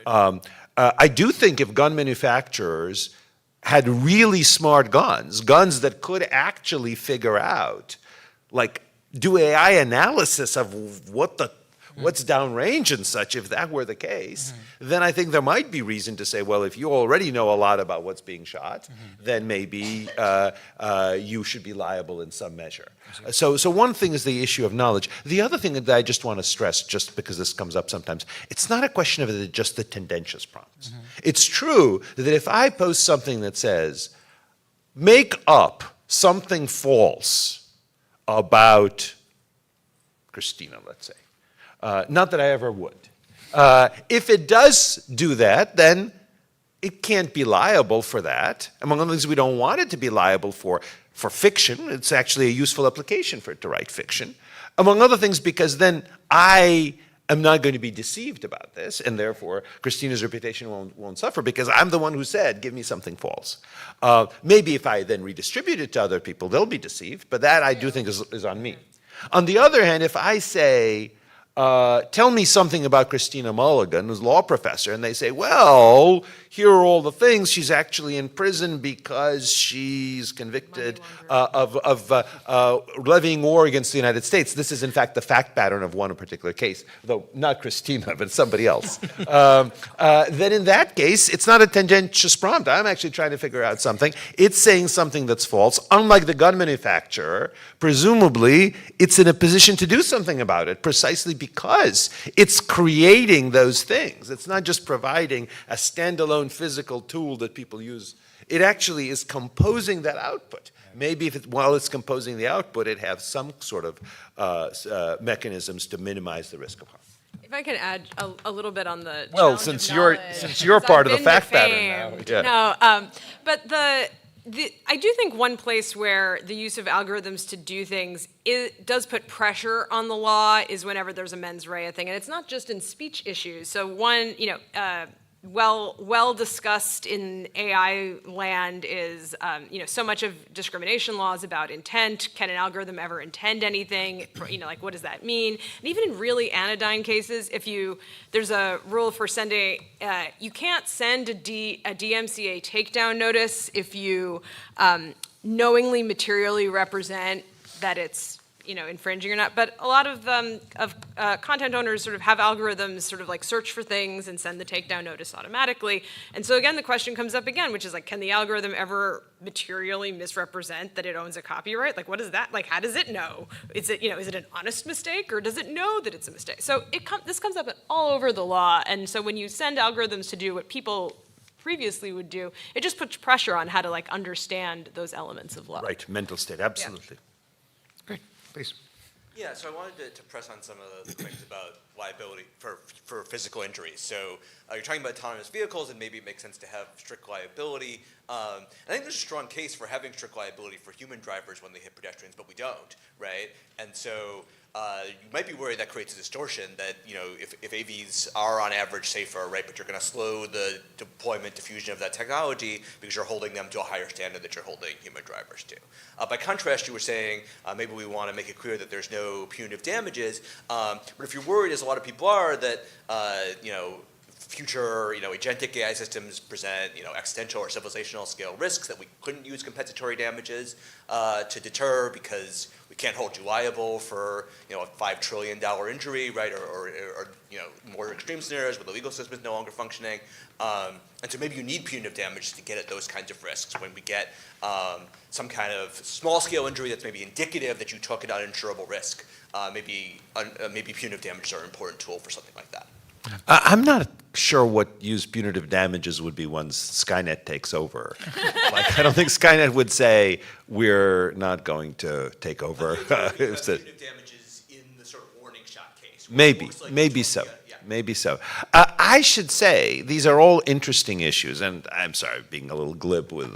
B: I do think if gun manufacturers had really smart guns that could actually figure out, like, do AI analysis of what's downrange and such, if that were the case, then I think there might be reason to say, well, if you already know a lot about what's being shot, then maybe you should be liable in some measure. So one thing is the issue of knowledge. The other thing that I just want to stress, just because this comes up sometimes, it's not a question of just the tendentious prompts. It's true that if I post something that says, make up something false about Christina, let's say. Not that I ever would. If it does do that, then it can't be liable for that. Among other things, we don't want it to be liable for fiction. It's actually a useful application for it to write fiction. Among other things, because then I am not going to be deceived about this, and therefore Christina's reputation won't suffer because I'm the one who said, give me something false. Maybe if I then redistribute it to other people, they'll be deceived, but that I do think is on me. On the other hand, if I say, tell me something about Christina Mulligan, who's a law professor, and they say, well, here are all the things. She's actually in prison because she's convicted of levying war against the United States. This is, in fact, the fact pattern of one particular case, though not Christina, but somebody else. Then in that case, it's not a tendentious prompt. I'm actually trying to figure out something. It's saying something that's false. Unlike the gun manufacturer, presumably, it's in a position to do something about it, precisely because it's creating those things. It's not just providing a standalone physical tool that people use. It actually is composing that output. Maybe while it's composing the output, it has some sort of mechanisms to minimize the risk of harm.
A: If I can add a little bit on the
B: Well,
A: challenge
B: since
A: of
B: you're
A: knowledge,
B: part of
A: I've
B: the
A: been
B: fact pattern now.
A: defamed. No, but I do think one place where the use of algorithms to do things does put pressure on the law is whenever there's a mens rea thing, and it's not just in speech issues. So one, well discussed in AI land is, so much of discrimination law is about intent. Can an algorithm ever intend anything? Like what does that mean? And even in really anodyne cases, there's a rule for sending, you can't send a DMCA takedown notice if you knowingly materially represent that it's infringing or not, but a lot of content owners sort of have algorithms sort of like search for things and send the takedown notice automatically. And so again, the question comes up again, which is like, can the algorithm ever materially misrepresent that it owns a copyright? Like, what is that? Like, how does it know? Is it an honest mistake, or does it know that it's a mistake? So this comes up all over the law. And so when you send algorithms to do what people previously would do, it just puts pressure on how to understand those elements of law.
B: Right, mental state, absolutely.
C: Great, please.
H: Yeah, so I wanted to press on some of the points about liability for physical injuries. So you're talking about autonomous vehicles, and maybe it makes sense to have strict liability. I think there's a strong case for having strict liability for human drivers when they hit pedestrians, but we don't, right? And so you might be worried that creates a distortion that, if AVs are on average safer, right, but you're going to slow the deployment, diffusion of that technology because you're holding them to a higher standard that you're holding human drivers to. By contrast, you were saying maybe we want to make it clear that there's no punitive damages, but if you're worried, as a lot of people are, that, future, agentic AI systems present, existential or civilizational scale risks that we couldn't use compensatory damages to deter because we can't hold you liable for, a $5 trillion injury, right, or more extreme scenarios where the legal system is no longer functioning. And so maybe you need punitive damage to get at those kinds of risks when we get some kind of small-scale injury that's maybe indicative that you took an uninsurable risk. Maybe punitive damages are an important tool for something like that.
B: I'm not sure what use punitive damages would be once Skynet takes over. I don't think Skynet would say, we're not going to take over.
H: Punitive damages in the sort of warning shot case.
B: Maybe so. Maybe so. I should say these are all interesting issues, and I'm sorry being a little glib with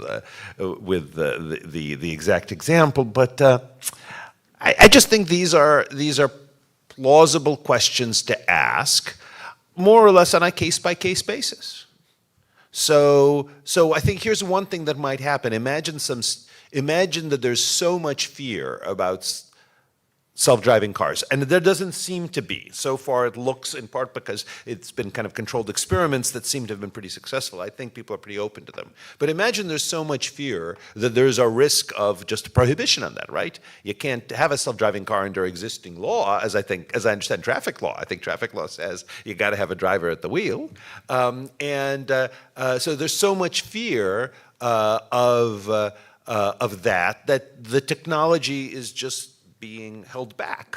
B: the exact example, but I just think these are plausible questions to ask, more or less on a case-by-case basis. So I think here's one thing that might happen. Imagine that there's so much fear about self-driving cars, and there doesn't seem to be. So far it looks, in part because it's been kind of controlled experiments that seem to have been pretty successful. I think people are pretty open to them. But imagine there's so much fear that there's a risk of just a prohibition on that, right? You can't have a self-driving car under existing law, as I understand traffic law. I think traffic law says you got to have a driver at the wheel. So there's so much fear of that the technology is just being held back.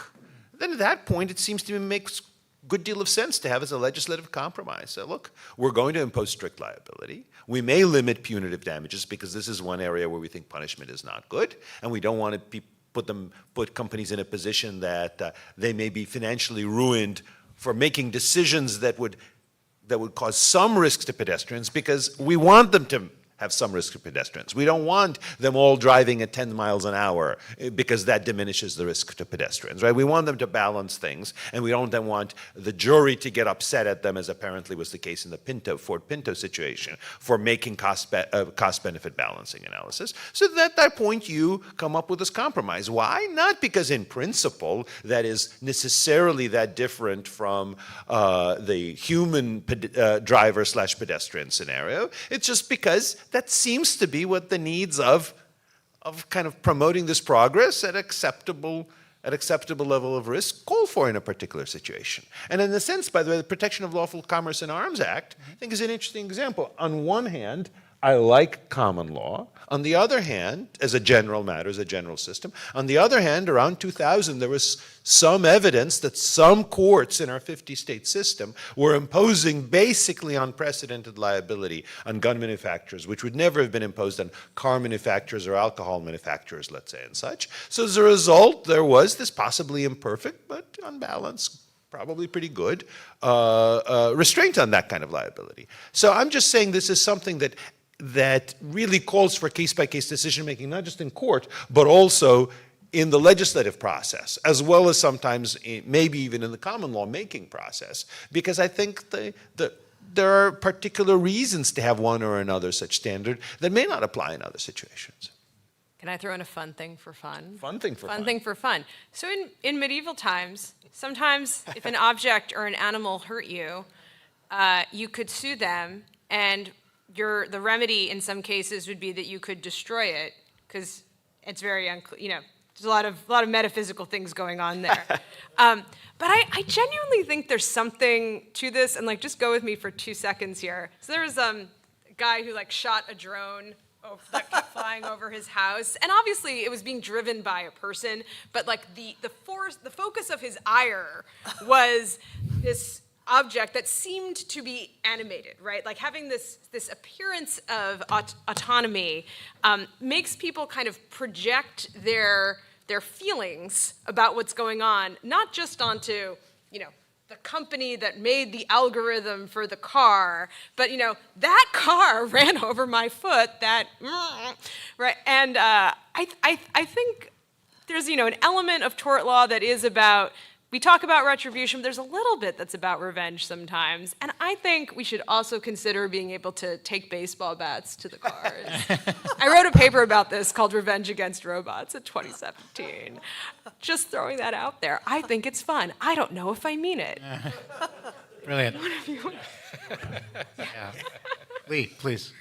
B: Then at that point, it seems to me makes a good deal of sense to have as a legislative compromise. So look, we're going to impose strict liability. We may limit punitive damages because this is one area where we think punishment is not good, and we don't want to put companies in a position that they may be financially ruined for making decisions that would cause some risks to pedestrians, because we want them to have some risk to pedestrians. We don't want them all driving at 10 miles an hour because that diminishes the risk to pedestrians, right? We want them to balance things, and we don't then want the jury to get upset at them, as apparently was the case in the Ford Pinto situation, for making cost-benefit balancing analysis. So at that point, you come up with this compromise. Why? Not because in principle that is necessarily that different from the human driver/pedestrian scenario. It's just because that seems to be what the needs of kind of promoting this progress at acceptable level of risk call for in a particular situation. And in a sense, by the way, the Protection of Lawful Commerce in Arms Act, I think, is an interesting example. On one hand, I like common law. On the other hand, as a general matter, as a general system, on the other hand, around 2000, there was some evidence that some courts in our 50-state system were imposing basically unprecedented liability on gun manufacturers, which would never have been imposed on car manufacturers or alcohol manufacturers, let's say, and such. So as a result, there was this possibly imperfect, but on balance, probably pretty good, restraint on that kind of liability. So I'm just saying this is something that really calls for case-by-case decision-making, not just in court, but also in the legislative process, as well as sometimes maybe even in the common law-making process, because I think there are particular reasons to have one or another such standard that may not apply in other situations.
A: Can I throw in a fun thing for fun?
B: Fun thing for fun.
A: Fun thing for fun. So in medieval times, sometimes if an object or an animal hurt you, you could sue them, and the remedy in some cases would be that you could destroy it, because it's very unclear, there's a lot of metaphysical things going on there. But I genuinely think there's something to this, and just go with me for 2 seconds here. So there was a guy who shot a drone that kept flying over his house, and obviously it was being driven by a person, but the focus of his ire was this object that seemed to be animated, right? Having this appearance of autonomy makes people kind of project their their feelings about what's going on, not just onto, the company that made the algorithm for the car, but that car ran over my foot. Right? And I think there's an element of tort law that is about. We talk about retribution, but there's a little bit that's about revenge sometimes. And I think we should also consider being able to take baseball bats to the cars. I wrote a paper about this called Revenge Against Robots in 2017. Just throwing that out there. I think it's fun. I don't know if I mean it.
C: Brilliant. Yeah. Lee, please.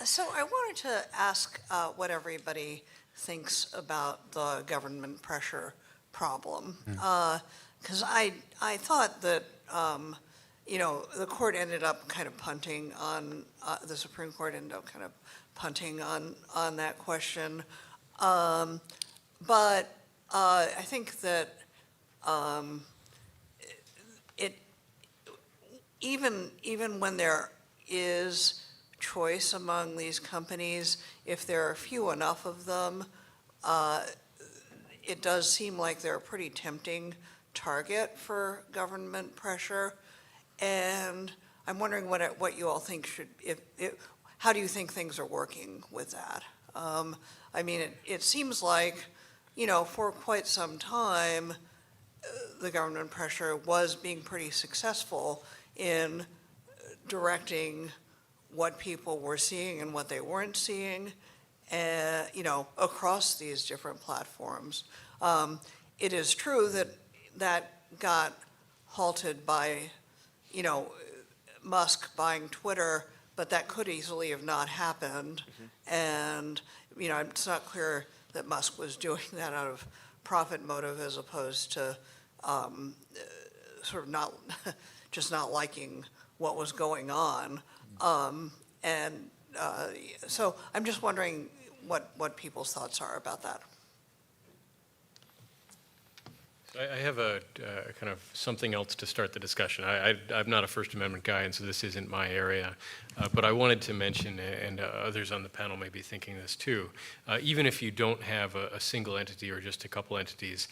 I: So I wanted to ask what everybody thinks about the government pressure problem, because I thought that the court ended up kind of punting on the Supreme Court ended up kind of punting on that question, but I think that it even when there is choice among these companies, if there are few enough of them, it does seem like they're a pretty tempting target for government pressure, and I'm wondering what you all think how do you think things are working with that? I mean, it seems like, for quite some time, the government pressure was being pretty successful in directing what people were seeing and what they weren't seeing, across these different platforms. It is true that got halted by, Musk buying Twitter, but that could easily have not happened. And, it's not clear that Musk was doing that out of profit motive as opposed to sort of not liking what was going on. So I'm just wondering what people's thoughts are about that.
D: I have a kind of something else to start the discussion. I'm not a First Amendment guy, and so this isn't my area. But I wanted to mention, and others on the panel may be thinking this too, even if you don't have a single entity or just a couple entities,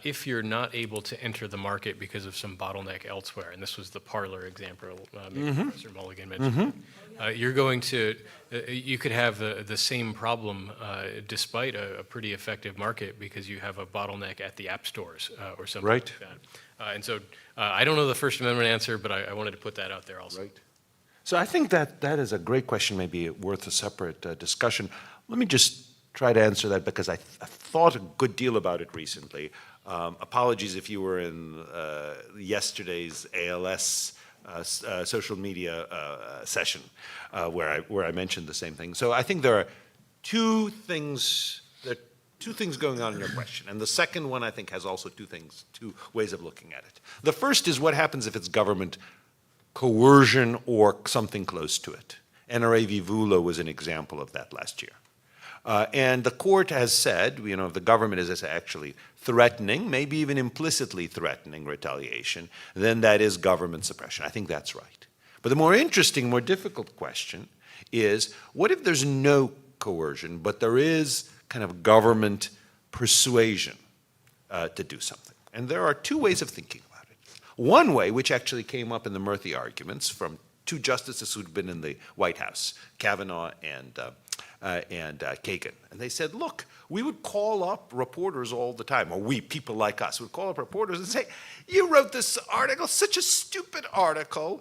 D: if you're not able to enter the market because of some bottleneck elsewhere, and this was the Parler example Professor Mulligan mentioned, you're going to, you could have the same problem despite a pretty effective market because you have a bottleneck at the app stores or something like that. And so I don't know the First Amendment answer, but I wanted to put that out there also.
B: Right. So I think that is a great question, maybe worth a separate discussion. Let me just try to answer that because I thought a good deal about it recently. Apologies if you were in yesterday's ALS social media session where I mentioned the same thing. So I think there are two things going on in your question, and the second one I think has also two ways of looking at it. The first is what happens if it's government coercion or something close to it. NRA v. Vula was an example of that last year. And the court has said, if the government is actually threatening, maybe even implicitly threatening retaliation, then that is government suppression. I think that's right. But the more interesting, more difficult question is, what if there's no coercion, but there is kind of government persuasion to do something? And there are two ways of thinking about it. One way, which actually came up in the Murthy arguments from two justices who'd been in the White House, Kavanaugh and Kagan. And they said, look, we would call up reporters all the time, or people like us, would call up reporters and say, you wrote this article, such a stupid article,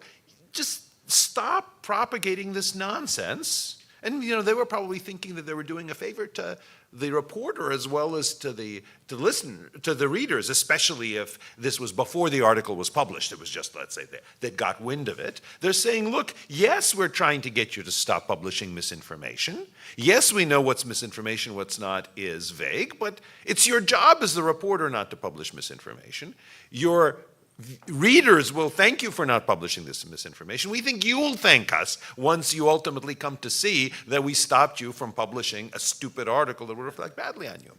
B: just stop propagating this nonsense. And they were probably thinking that they were doing a favor to the reporter as well as to the readers, especially if this was before the article was published. It was just, let's say, they got wind of it. They're saying, look, yes, we're trying to get you to stop publishing misinformation. Yes, we know what's misinformation, what's not is vague, but it's your job as the reporter not to publish misinformation. Your readers will thank you for not publishing this misinformation. We think you'll thank us once you ultimately come to see that we stopped you from publishing a stupid article that will reflect badly on you.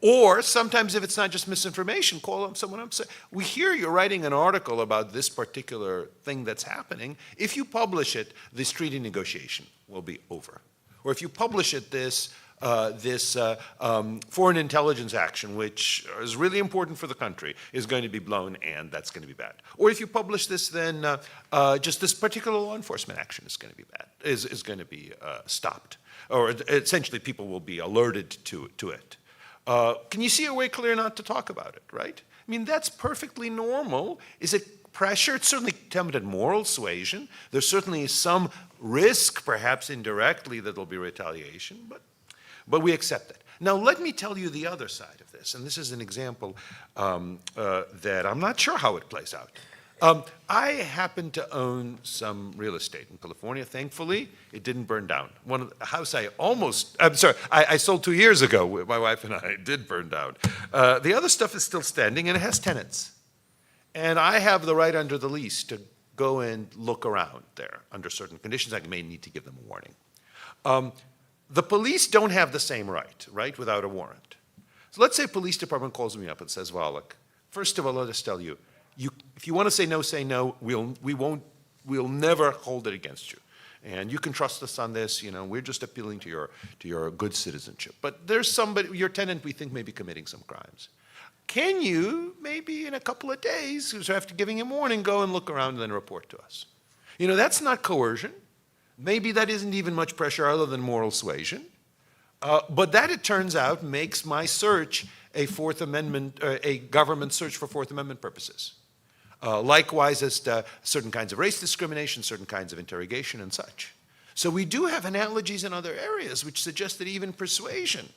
B: Or sometimes if it's not just misinformation, call up someone up and say, we hear you're writing an article about this particular thing that's happening. If you publish it, this treaty negotiation will be over. Or if you publish it, this this foreign intelligence action, which is really important for the country, is going to be blown, and that's going to be bad. Or if you publish this, then just this particular law enforcement action is going to be bad, is going to be stopped. Or essentially people will be alerted to it. Can you see a way clear not to talk about it, right? I mean, that's perfectly normal. Is it pressure? It's certainly tempted moral suasion. There's certainly some risk, perhaps indirectly, that there'll be retaliation, but we accept it. Now, let me tell you the other side of this, and this is an example that I'm not sure how it plays out. I happen to own some real estate in California. Thankfully, it didn't burn down. One of the house I sold 2 years ago, my wife and I, did burn down. The other stuff is still standing, and it has tenants. And I have the right under the lease to go and look around there under certain conditions. I may need to give them a warning. The police don't have the same right, without a warrant. So let's say police department calls me up and says, Volokh, first of all, let us tell you, if you want to say no, we'll never hold it against you. And you can trust us on this, we're just appealing to your good citizenship. But there's somebody, your tenant we think may be committing some crimes. Can you, maybe in a couple of days, after giving him warning, go and look around and then report to us? That's not coercion. Maybe that isn't even much pressure other than moral suasion. But that, it turns out, makes my search a Fourth Amendment, a government search for Fourth Amendment purposes. Likewise as to certain kinds of race discrimination, certain kinds of interrogation and such. So we do have analogies in other areas which suggest that even persuasion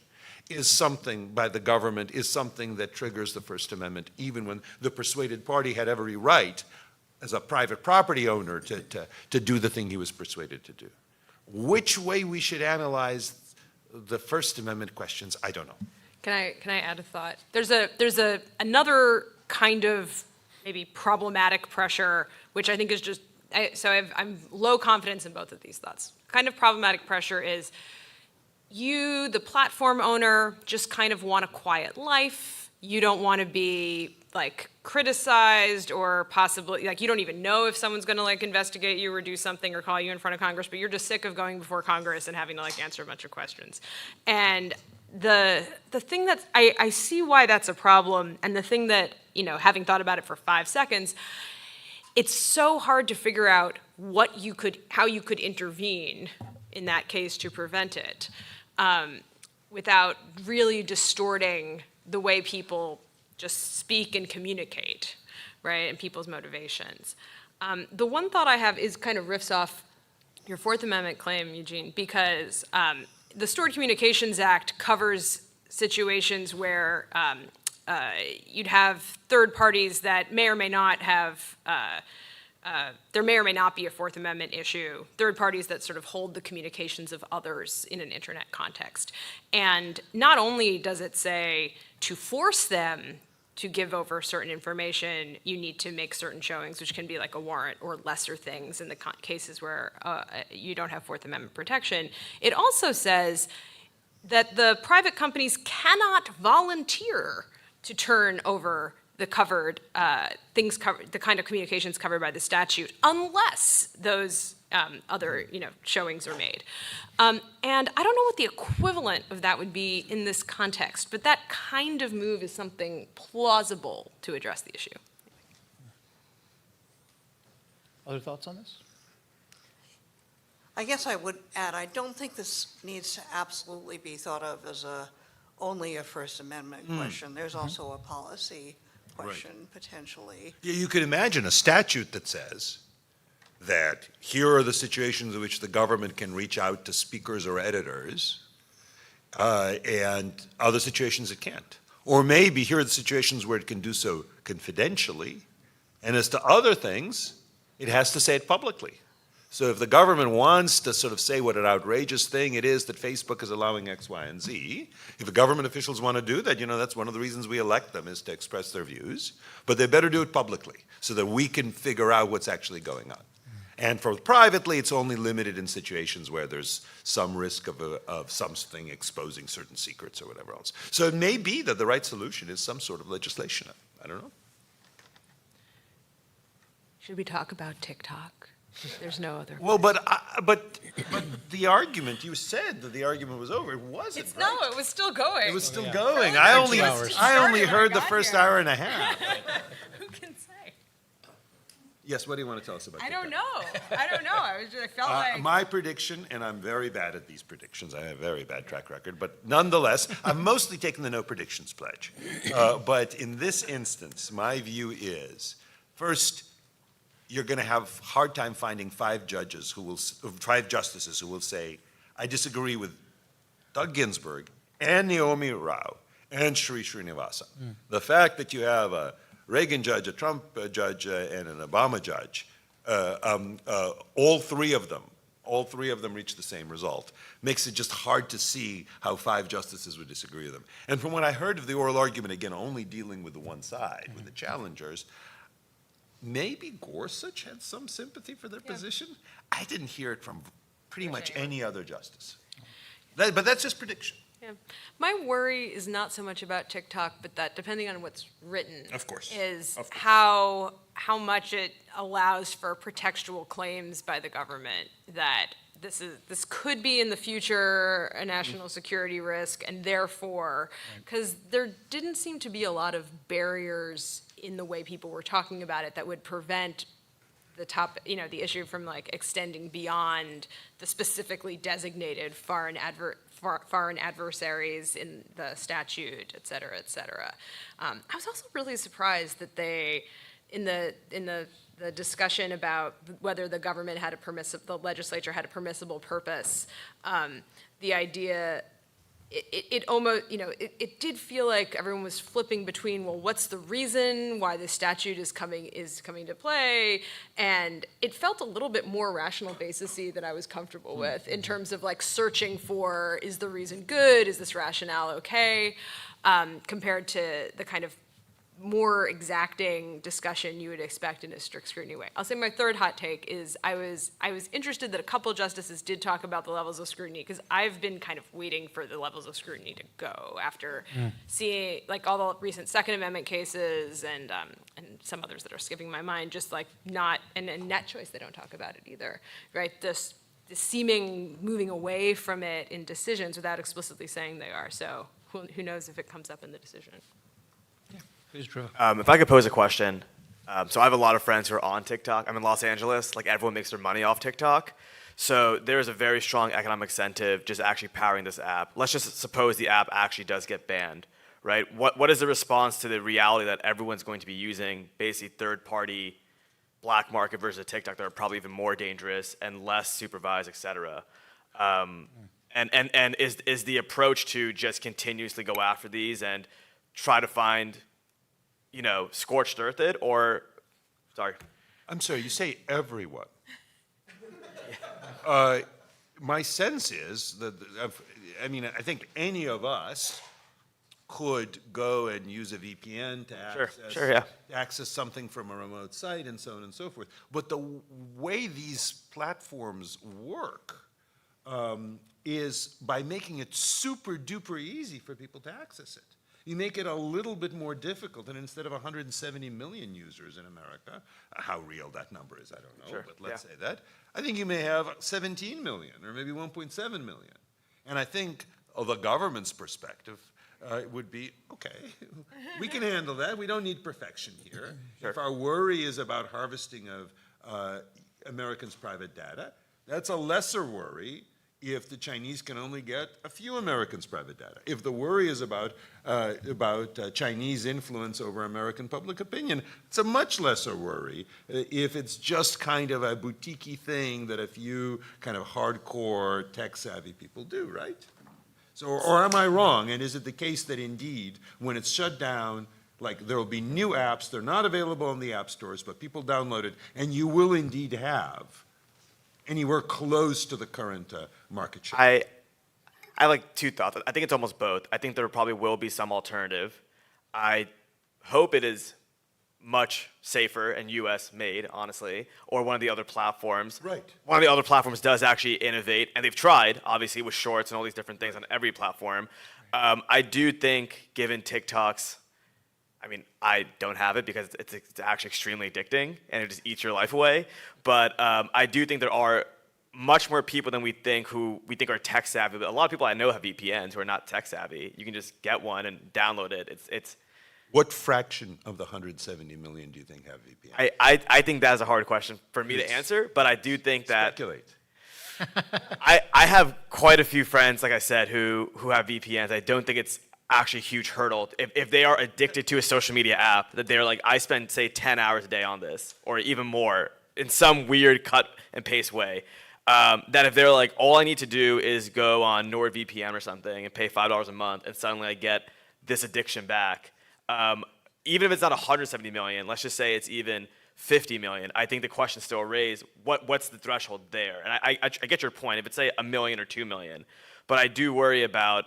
B: is something by the government, is something that triggers the First Amendment, even when the persuaded party had every right as a private property owner to do the thing he was persuaded to do. Which way we should analyze the First Amendment questions, I don't know.
A: Can I add a thought? There's another kind of maybe problematic pressure, which I think is just, I'm low confidence in both of these thoughts. Kind of problematic pressure is you, the platform owner, just kind of want a quiet life. You don't want to be criticized or possibly, you don't even know if someone's going to investigate you or do something or call you in front of Congress, but you're just sick of going before Congress and having to answer a bunch of questions. And the thing that I see why that's a problem, and the thing that, having thought about it for 5 seconds, it's so hard to figure out how you could intervene in that case to prevent it without really distorting the way people just speak and communicate, right, and people's motivations. The one thought I have is kind of riffs off your Fourth Amendment claim, Eugene, because the Stored Communications Act covers situations where you'd have third parties that may or may not have, there may or may not be a Fourth Amendment issue, third parties that sort of hold the communications of others in an internet context. And not only does it say to force them to give over certain information, you need to make certain showings, which can be like a warrant or lesser things in the cases where you don't have Fourth Amendment protection. It also says that the private companies cannot volunteer to turn over the covered things covered, the kind of communications covered by the statute, unless those other showings are made. And I don't know what the equivalent of that would be in this context, but that kind of move is something plausible to address the issue.
C: Other thoughts on this?
I: I guess I would add, I don't think this needs to absolutely be thought of as only a First Amendment question. There's also a policy question, potentially.
B: You could imagine a statute that says that here are the situations in which the government can reach out to speakers or editors, and other situations it can't. Or maybe here are the situations where it can do so confidentially, and as to other things, it has to say it publicly. So if the government wants to sort of say what an outrageous thing it is that Facebook is allowing X, Y, and Z, if the government officials want to do that, that's one of the reasons we elect them, is to express their views. But they better do it publicly so that we can figure out what's actually going on. And for privately, it's only limited in situations where there's some risk of something exposing certain secrets or whatever else. So it may be that the right solution is some sort of legislation. I don't know.
A: Should we talk about TikTok? There's no other.
B: Well, but the argument, you said that the argument was over. It wasn't,
A: It's,
B: right?
A: no, it was still going.
B: It was still going. I only
A: Started when I
B: heard the
A: got
B: first
A: here.
B: hour and a half.
A: Who can say?
B: Yes, what do you want to tell us about
A: I
B: TikTok?
A: don't know. I felt like.
B: My prediction, and I'm very bad at these predictions, I have a very bad track record, but nonetheless, I'm mostly taking the no predictions pledge. But in this instance, my view is, first, you're going to have a hard time finding five justices who will say, I disagree with Doug Ginsburg and Naomi Rao and Sri Srinivasa. The fact that you have a Reagan judge, a Trump judge, and an Obama judge, all three of them reach the same result, makes it just hard to see how five justices would disagree with them. And from what I heard of the oral argument, again, only dealing with the one side, with the challengers, maybe Gorsuch had some sympathy for their position. I didn't hear it from pretty much any other justice. But that's just prediction.
A: Yeah. My worry is not so much about TikTok, but that depending on what's written,
B: Of course.
A: is
B: Of course.
A: how much it allows for pretextual claims by the government that this could be in the future a national security risk, and therefore, because there didn't seem to be a lot of barriers in the way people were talking about it that would prevent the issue from like extending beyond the specifically designated foreign adversaries in the statute, et cetera, et cetera. I was also really surprised that they, in the discussion about whether the the legislature had a permissible purpose, the idea. It almost, it did feel like everyone was flipping between, well, what's the reason why this statute is coming to play? And it felt a little bit more rational basis-y than I was comfortable with in terms of like searching for, is the reason good? Is this rationale okay? Compared to the kind of more exacting discussion you would expect in a strict scrutiny way. I'll say my third hot take is I was interested that a couple justices did talk about the levels of scrutiny, because I've been kind of waiting for the levels of scrutiny to go after seeing like all the recent Second Amendment cases and some others that are skipping my mind, just like not, and net choice, they don't talk about it either, right? This seeming moving away from it in decisions without explicitly saying they are. So who knows if it comes up in the decision.
C: Please, Drew.
E: If I could pose a question. So I have a lot of friends who are on TikTok. I'm in Los Angeles. Like, everyone makes their money off TikTok. So there's a very strong economic incentive just actually powering this app. Let's just suppose the app actually does get banned, right? What is the response to the reality that everyone's going to be using basically third-party black market versus TikTok that are probably even more dangerous and less supervised, et cetera? And is the approach to just continuously go after these and try to find, scorched earth it, or, sorry.
B: I'm sorry, you say everyone. My sense is that, I think any of us could go and use a VPN to access something from a remote site and so on and so forth. But the way these platforms work is by making it super duper easy for people to access it. You make it a little bit more difficult, and instead of 170 million users in America, how real that number is, I don't know, but let's say that, I think you may have 17 million or maybe 1.7 million. And I think the government's perspective would be, okay, we can handle that. We don't need perfection here. If our worry is about harvesting of Americans' private data, that's a lesser worry if the Chinese can only get a few Americans' private data. If the worry is about Chinese influence over American public opinion, it's a much lesser worry if it's just kind of a boutique-y thing that a few kind of hardcore tech-savvy people do, right? So, or am I wrong? And is it the case that indeed, when it's shut down, like there will be new apps, they're not available in the app stores, but people download it, and you will indeed have anywhere close to the current market share?
E: I like two thoughts. I think it's almost both. I think there probably will be some alternative. I hope it is much safer and US made, honestly, or one of the other platforms.
B: Right.
E: One of the other platforms does actually innovate, and they've tried, obviously, with Schwartz and all these different things on every platform. I do think, given TikTok's I mean, I don't have it because it's actually extremely addicting and it just eats your life away. But I do think there are much more people than we think who we think are tech savvy. But a lot of people I know have VPNs who are not tech savvy. You can just get one and download it. It's
B: What fraction of the 170 million do you think have VPN?
E: I think that's a hard question for me to answer, but I do think that
B: Speculate.
E: I have quite a few friends, like I said, who have VPNs. I don't think it's actually a huge hurdle. If they are addicted to a social media app, that they're like, I spend, say, 10 hours a day on this, or even more, in some weird cut and paste way, that if they're like, all I need to do is go on NordVPN or something and pay $5 a month, and suddenly I get this addiction back, even if it's not 170 million, let's just say it's even 50 million, I think the question still raised, what's the threshold there? And I get your point, if it's say 1 million or 2 million, but I do worry about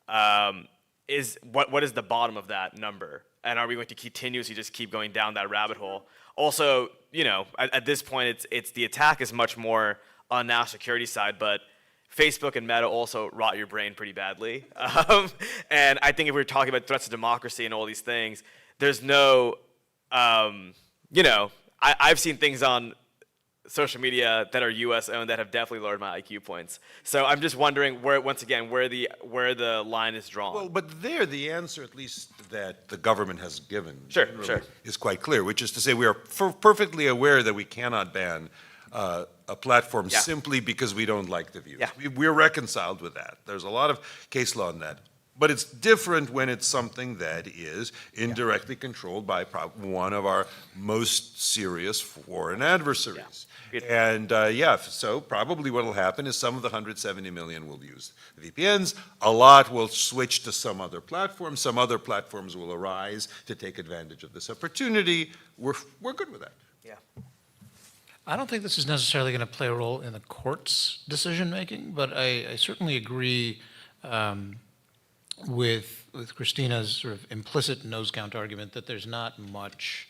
E: what is the bottom of that number? And are we going to continuously just keep going down that rabbit hole? Also, you know, at this point, it's the attack is much more on national security side, but Facebook and Meta also rot your brain pretty badly. And I think if we're talking about threats to democracy and all these things, there's no, you know, I've seen things on social media that are U.S. owned that have definitely lowered my IQ points. So I'm just wondering where the line is drawn.
B: Well, but there, the answer, at least that the government has given,
E: Sure,
B: generally,
E: sure.
B: is quite clear, which is to say we are perfectly aware that we cannot ban a platform
E: Yeah.
B: simply because we don't like the views.
E: Yeah.
B: We're reconciled with that. There's a lot of case law on that. But it's different when it's something that is indirectly controlled by one of our most serious foreign adversaries.
E: Yeah.
B: And so probably what will happen is some of the 170 million will use VPNs. A lot will switch to some other platform. Some other platforms will arise to take advantage of this opportunity. We're good with that.
E: Yeah.
C: I don't think this is necessarily going to play a role in the court's decision-making, but I certainly agree with Christina's sort of implicit nose count argument that there's not much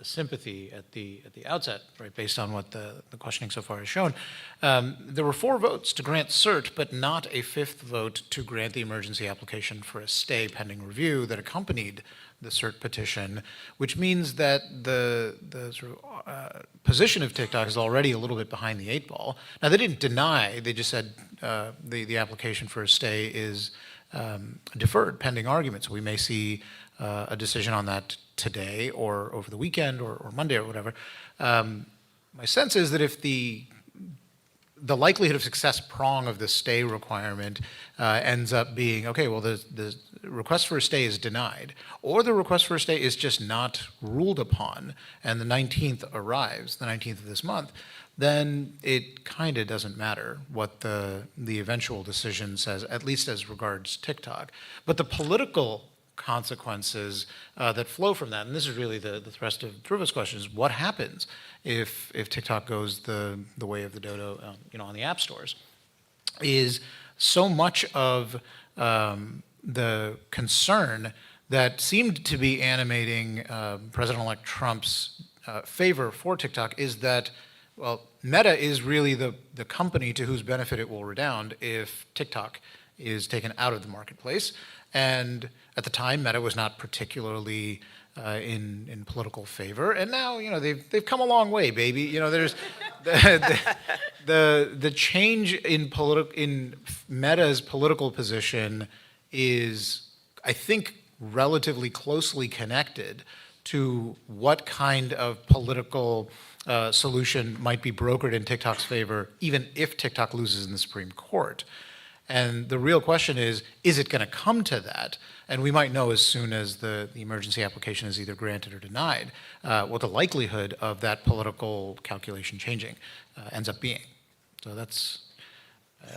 C: sympathy at the outset, right, based on what the questioning so far has shown. There were 4 votes to grant cert, but not a 5th vote to grant the emergency application for a stay pending review that accompanied the cert petition, which means that the sort of position of TikTok is already a little bit behind the 8 ball. Now, they didn't deny, they just said the application for a stay is deferred pending argument. So we may see a decision on that today or over the weekend or Monday or whatever. My sense is that if the likelihood of success prong of the stay requirement ends up being, okay, well, the request for a stay is denied, or the request for a stay is just not ruled upon, and the 19th arrives, the 19th of this month, then it kind of doesn't matter what the eventual decision says, at least as regards TikTok. But the political consequences that flow from that, and this is really the thrust of Dhruva's question, is what happens if TikTok goes the way of the dodo, on the app stores, is so much of the concern that seemed to be animating President-elect Trump's favor for TikTok is that, well, Meta is really the company to whose benefit it will redound if TikTok is taken out of the marketplace. And at the time, Meta was not particularly in political favor, and now they've come a long way, baby. There's the change in Meta's political position is, I think, relatively closely connected to what kind of political solution might be brokered in TikTok's favor, even if TikTok loses in the Supreme Court. And the real question is it going to come to that? And we might know as soon as the emergency application is either granted or denied what the likelihood of that political calculation changing ends up being. So that's,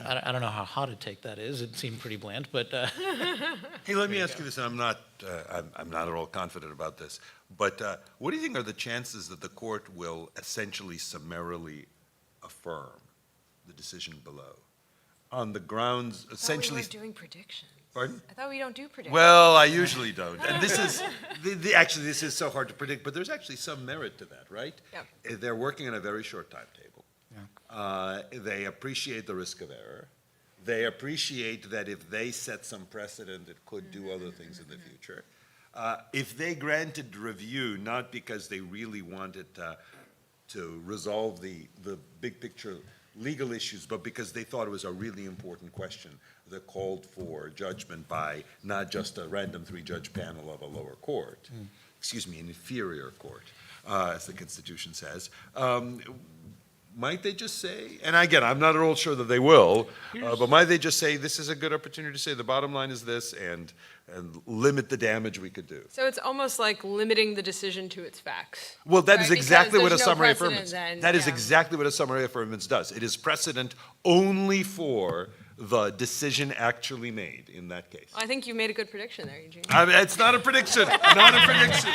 C: I don't know how hot a take that is. It seemed pretty bland, but.
B: Hey, let me ask you this, and I'm not at all confident about this, but what do you think are the chances that the court will essentially summarily affirm the decision below? On the grounds, essentially.
A: I thought we weren't doing predictions.
B: Pardon?
A: I thought we don't do predictions.
B: Well, I usually don't. And this is, actually, this is so hard to predict, but there's actually some merit to that, right?
A: Yep.
B: They're working on a very short timetable.
C: Yeah.
B: They appreciate the risk of error. They appreciate that if they set some precedent, it could do other things in the future. If they granted review, not because they really wanted to resolve the big picture legal issues, but because they thought it was a really important question that called for judgment by not just a random three-judge panel of a lower court, excuse me, an inferior court, as the Constitution says, might they just say, and again, I'm not at all sure that they will, but might they just say, this is a good opportunity to say the bottom line is this, and limit the damage we could do?
A: So it's almost like limiting the decision to its facts.
B: Well, that is
A: Right,
B: exactly
A: because
B: what a
A: there's no
B: summary
A: precedent
B: affirmance.
A: then,
B: That is
A: yeah.
B: exactly what a summary affirmance does. It is precedent only for the decision actually made in that case.
A: I think you made a good prediction there, Eugene.
B: I mean, it's not a prediction, not a prediction.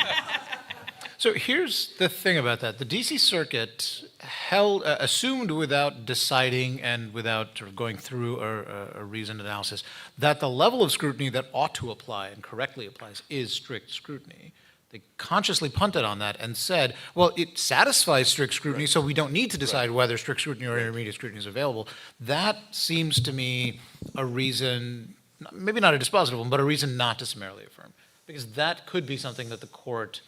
C: So here's the thing about that. The DC Circuit assumed without deciding and without sort of going through a reasoned analysis that the level of scrutiny that ought to apply and correctly applies is strict scrutiny. They consciously punted on that and said, well, it satisfies strict scrutiny, so we don't need to decide whether strict scrutiny or intermediate scrutiny is available. That seems to me a reason, maybe not a dispositive one, but a reason not to summarily affirm. Because that could be something that the court,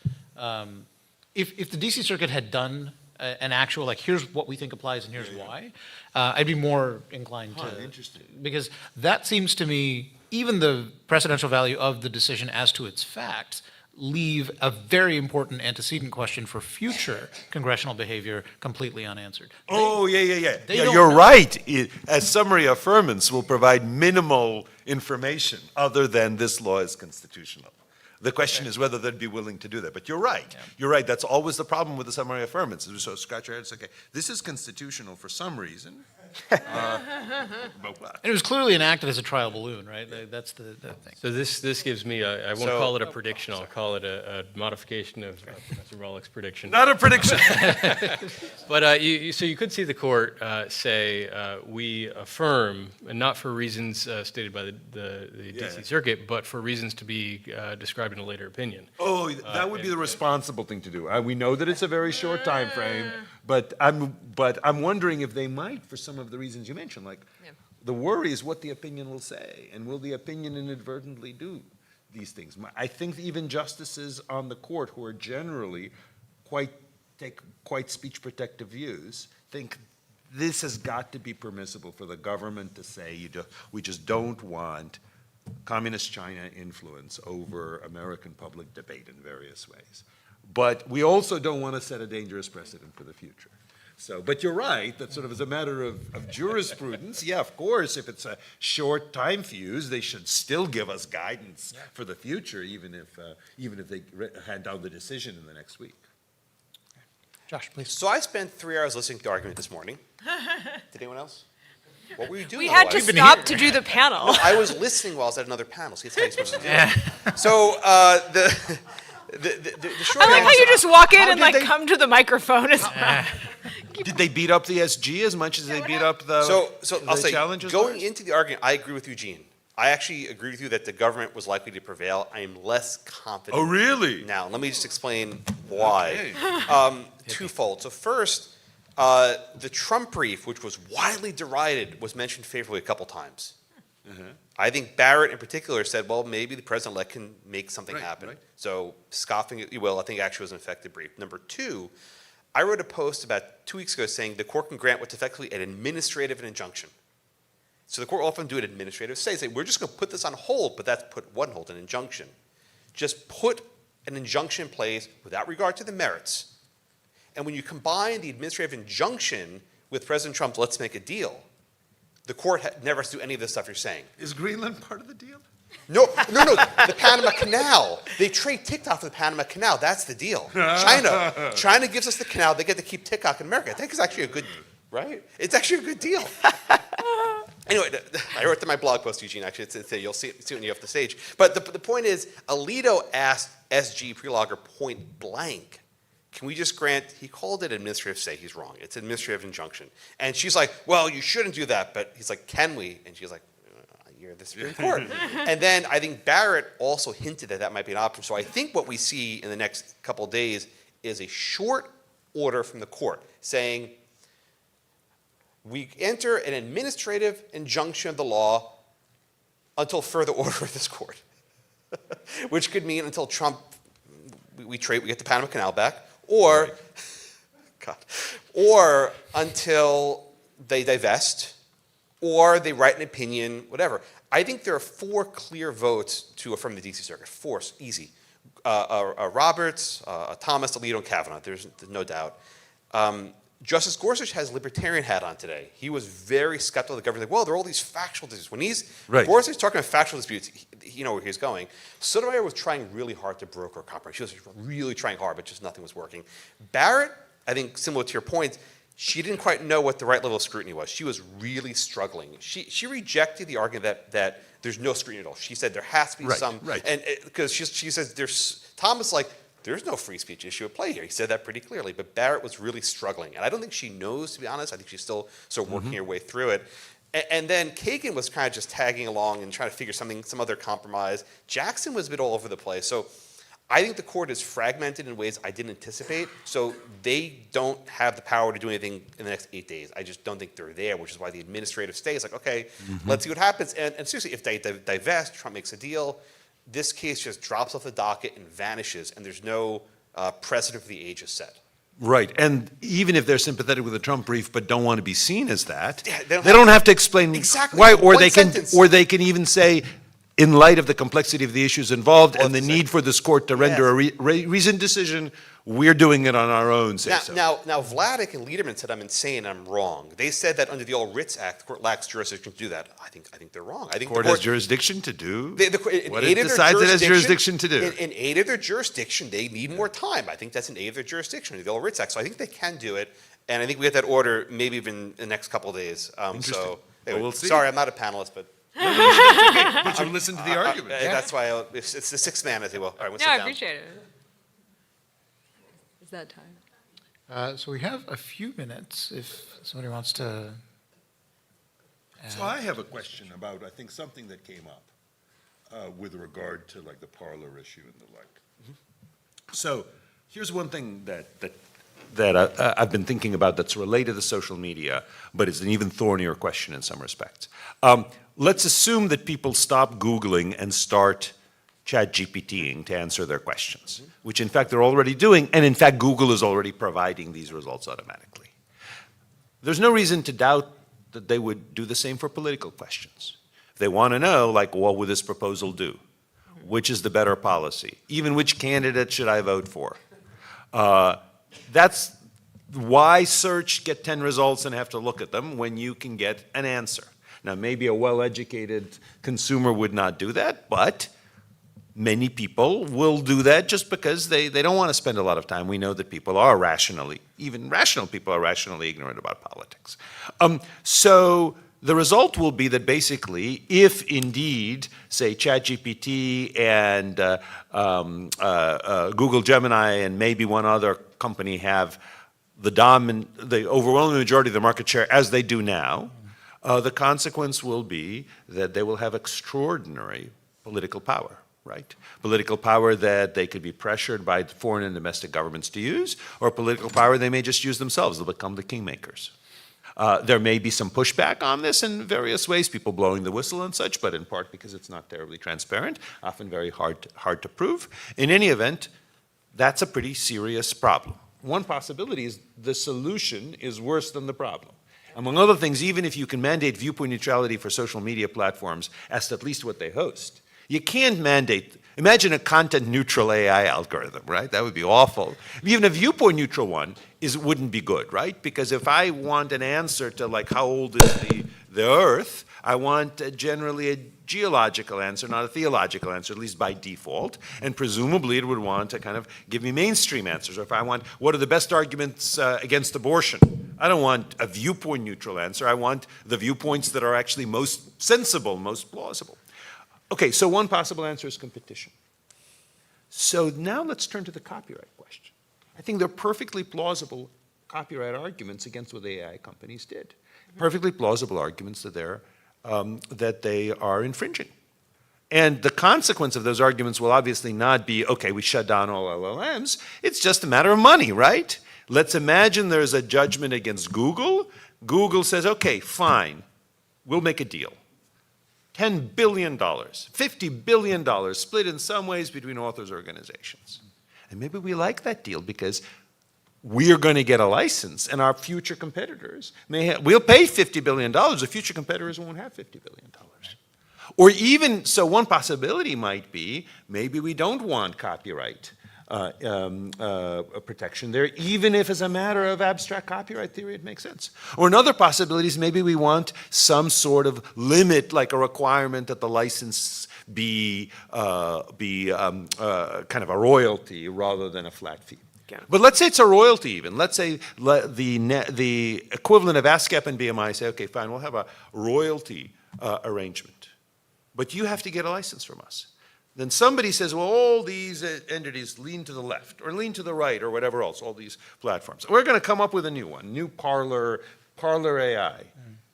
C: if the DC Circuit had done an actual, like, here's what we think applies and here's why, I'd be more inclined to.
B: Interesting.
C: Because that seems to me, even the precedential value of the decision as to its facts, leave a very important antecedent question for future congressional behavior completely unanswered.
B: Oh, yeah.
C: they
B: Yeah,
C: don't
B: you're
C: know.
B: right. A summary affirmance will provide minimal information other than this law is constitutional. The question is whether they'd be willing to do that. But you're right.
C: Yeah.
B: You're right. That's always the problem with the summary affirmance. So scratch your head and say, okay, this is constitutional for some reason. But what?
C: And it was clearly enacted as a trial balloon, right? That's the thing.
D: So this gives me, I won't call it a prediction, I'll call it a modification of Professor Volokh's prediction.
B: Not a prediction.
D: But so you could see the court say, we affirm, and not for reasons stated by the DC Circuit, but for reasons to be described in a later opinion.
B: Oh, that would be the responsible thing to do. We know that it's a very short time frame, but I'm wondering if they might, for some of the reasons you mentioned, like the worry is what the opinion will say, and will the opinion inadvertently do these things? I think even justices on the court who are generally take quite speech protective views think this has got to be permissible for the government to say we just don't want communist China influence over American public debate in various ways. But we also don't want to set a dangerous precedent for the future. So, but you're right, that sort of as a matter of jurisprudence, yeah, of course, if it's a short time fuse, they should still give us guidance for the future, even if they hand down the decision in the next week.
C: Josh, please.
J: So I spent 3 hours listening to the argument this morning. Did anyone else? What were you doing?
A: We had to
J: otherwise?
A: stop to do the panel.
J: I was listening while I was at another panel. See, that's how you're supposed to do it. So the short
A: I like how
J: answer-
A: you just walk in
B: How
A: and
B: did
A: like
B: they-
A: come to the microphone.
B: Did they beat up the SG as much as they beat up the
J: So I'll
B: the
J: say,
B: challenges
J: going
B: lawyers?
J: into the argument, I agree with Eugene. I actually agree with you that the government was likely to prevail. I am less confident.
B: Oh, really?
J: Now, let me just explain why. Twofold. So first, the Trump brief, which was widely derided, was mentioned favorably a couple times. I think Barrett in particular said, well, maybe the president-elect can make something happen.
B: right.
J: So scoffing, I think actually was an effective brief. Number two, I wrote a post about 2 weeks ago saying the court can grant what's effectively an administrative injunction. So the court will often do an administrative say, we're just going to put this on hold, but that's put one hold, an injunction. Just put an injunction in place without regard to the merits. And when you combine the administrative injunction with President Trump's let's make a deal, the court never has to do any of this stuff you're saying.
B: Is Greenland part of the deal?
J: No, the Panama Canal. They trade TikTok for the Panama Canal. That's the deal. China gives us the canal. They get to keep TikTok in America. I think it's actually a good, right? It's actually a good deal. Anyway, I wrote to my blog post, Eugene, actually. You'll see it when you're off the stage. But the point is, Alito asked SG Prelogger point blank, can we just grant, he called it administrative say, he's wrong. It's administrative injunction. And she's like, well, you shouldn't do that. But he's like, can we? And she's like, you're the Supreme Court. And then I think Barrett also hinted that might be an option. So I think what we see in the next couple of days is a short order from the court saying, we enter an administrative injunction of the law until further order of this court. which could mean until Trump, we get the Panama Canal back, or, God, or until they divest, or they write an opinion, whatever. I think there are 4 clear votes to affirm the D.C. Circuit. 4, easy. Roberts, Thomas, Alito, and Kavanaugh. There's no doubt. Justice Gorsuch has libertarian hat on today. He was very skeptical of the government. Like, well, there are all these factual disputes. When Gorsuch's talking about factual disputes, you know where he's going. Sotomayor was trying really hard to broker a compromise. She was really trying hard, but just nothing was working. Barrett, I think, similar to your point, she didn't quite know what the right level of scrutiny was. She was really struggling. She rejected the argument that there's no scrutiny at all. She said there has to be some, and because she says Thomas there's no free speech issue at play here. He said that pretty clearly, but Barrett was really struggling, and I don't think she knows, to be honest. I think she's still sort of working her way through it. And then Kagan was kind of just tagging along and trying to figure some other compromise. Jackson was a bit all over the place. So I think the court is fragmented in ways I didn't anticipate, so they don't have the power to do anything in the next 8 days. I just don't think they're there, which is why the administrative stay is like, okay, let's see what happens. And seriously, if they divest, Trump makes a deal, this case just drops off the docket and vanishes, and there's no precedent for the age is set.
B: Right, and even if they're sympathetic with the Trump brief but don't want to be seen as that, they don't have to explain why, or they can even say, in light of the complexity of the issues involved and the need for this court to render a reasoned decision, we're doing it on our own.
J: Now, Vladeck and Lederman said I'm insane, I'm wrong. They said that under the old Writs Act, the court lacks jurisdiction to do that. I think they're wrong. I think
B: the court has jurisdiction to do what
J: it
B: it decides it has jurisdiction to do.
J: In aid of their jurisdiction, they need more time. I think that's in aid of their jurisdiction under the old Writs Act. So I think they can do it, and I think we get that order maybe even in the next couple of days. So anyway, we'll see. Sorry, I'm not a panelist, but.
B: But you listen to the argument.
J: That's why it's the sixth man, as they will. All right, we'll sit
A: I
J: down.
A: appreciate it. Is that time?
C: So we have a few minutes if somebody wants to.
K: So I have a question about, I think, something that came up with regard to like the parlor issue and the like.
B: So here's one thing that I've been thinking about that's related to social media, but it's an even thornier question in some respects. Let's assume that people stop Googling and start ChatGPTing to answer their questions, which in fact they're already doing, and in fact Google is already providing these results automatically. There's no reason to doubt that they would do the same for political questions. They want to know, like, what would this proposal do? Which is the better policy? Even which candidate should I vote for? That's why search, get 10 results and have to look at them when you can get an answer. Now, maybe a well-educated consumer would not do that, but many people will do that just because they don't want to spend a lot of time. We know that people are rationally, even rational people are rationally ignorant about politics. So the result will be that basically, if indeed, say, ChatGPT and Google Gemini and maybe one other company have the overwhelming majority of the market share as they do now, the consequence will be that they will have extraordinary political power, right? Political power that they could be pressured by foreign and domestic governments to use, or political power they may just use themselves. They'll become the kingmakers. There may be some pushback on this in various ways, people blowing the whistle and such, but in part because it's not terribly transparent, often very hard to prove. In any event, that's a pretty serious problem. One possibility is the solution is worse than the problem. Among other things, even if you can mandate viewpoint neutrality for social media platforms as to at least what they host, you can't mandate, imagine a content-neutral AI algorithm, right? That would be awful. Even a viewpoint-neutral one wouldn't be good, right? Because if I want an answer to, like, how old is the Earth, I want generally a geological answer, not a theological answer, at least by default, and presumably it would want to kind of give me mainstream answers. Or if I want, what are the best arguments against abortion? I don't want a viewpoint-neutral answer. I want the viewpoints that are actually most sensible, most plausible. Okay, so one possible answer is competition. So now let's turn to the copyright question. I think there are perfectly plausible copyright arguments against what the AI companies did. Perfectly plausible arguments that they are infringing. And the consequence of those arguments will obviously not be, okay, we shut down all LLMs. It's just a matter of money, right? Let's imagine there's a judgment against Google. Google says, okay, fine, we'll make a deal. $10 billion, $50 billion split in some ways between authors' organizations. And maybe we like that deal because we're going to get a license, and our future competitors we'll pay $50 billion. The future competitors won't have $50 billion. Or even, so one possibility might be, maybe we don't want copyright protection there, even if as a matter of abstract copyright theory it makes sense. Or another possibility is maybe we want some sort of limit, like a requirement that the license be kind of a royalty rather than a flat fee. But let's say it's a royalty even. Let's say the equivalent of ASCAP and BMI say, okay, fine, we'll have a royalty arrangement. But you have to get a license from us. Then somebody says, well, all these entities lean to the left or lean to the right or whatever else, all these platforms. We're going to come up with a new one, new Parler AI.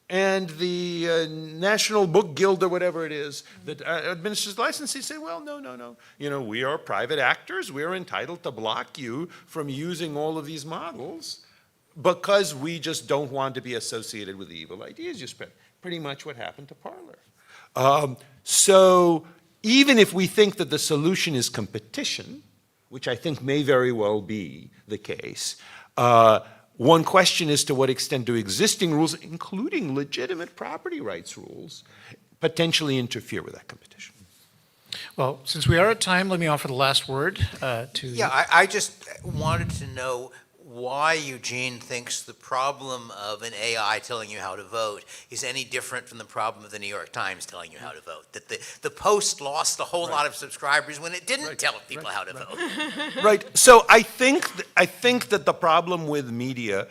B: And the National Book Guild or whatever it is that administers licenses say, well, no. You know, we are private actors. We are entitled to block you from using all of these models because we just don't want to be associated with the evil ideas you spread. Pretty much what happened to Parler. So even if we think that the solution is competition, which I think may very well be the case, one question is to what extent do existing rules, including legitimate property rights rules, potentially interfere with that competition?
C: Well, since we are at time, let me offer the last word to...
G: Yeah, I just wanted to know why Eugene thinks the problem of an AI telling you how to vote is any different from the problem of the New York Times telling you how to vote. That the Post lost a whole lot of subscribers when it didn't tell people how to vote.
B: Right. So I think that the problem with media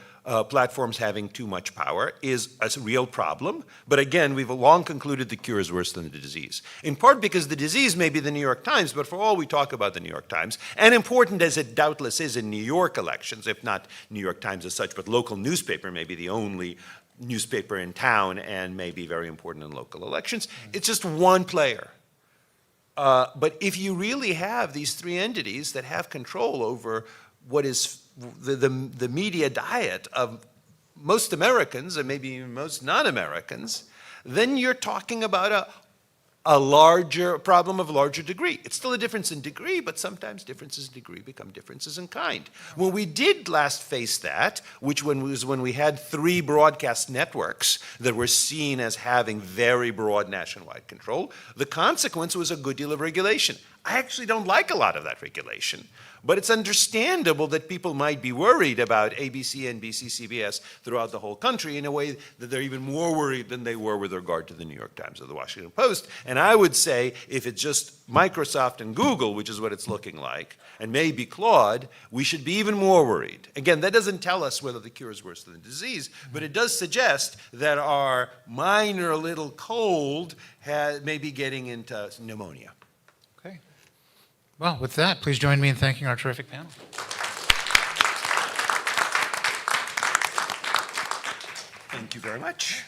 B: platforms having too much power is a real problem. But again, we've long concluded the cure is worse than the disease. In part because the disease may be the New York Times, but for all we talk about the New York Times, and important as it doubtless is in New York elections, if not New York Times as such, but local newspaper may be the only newspaper in town and may be very important in local elections. It's just one player. But if you really have these three entities that have control over what is the media diet of most Americans and maybe even most non-Americans, then you're talking about a larger problem of larger degree. It's still a difference in degree, but sometimes differences in degree become differences in kind. When we did last face that, which was when we had 3 broadcast networks that were seen as having very broad nationwide control, the consequence was a good deal of regulation. I actually don't like a lot of that regulation, but it's understandable that people might be worried about ABC, NBC, CBS throughout the whole country in a way that they're even more worried than they were with regard to the New York Times or the Washington Post. And I would say if it's just Microsoft and Google, which is what it's looking like, and maybe Claude, we should be even more worried. Again, that doesn't tell us whether the cure is worse than the disease, but it does suggest that our minor little cold may be getting into pneumonia.
C: Okay. Well, with that, please join me in thanking our terrific panel.
B: Thank you very much.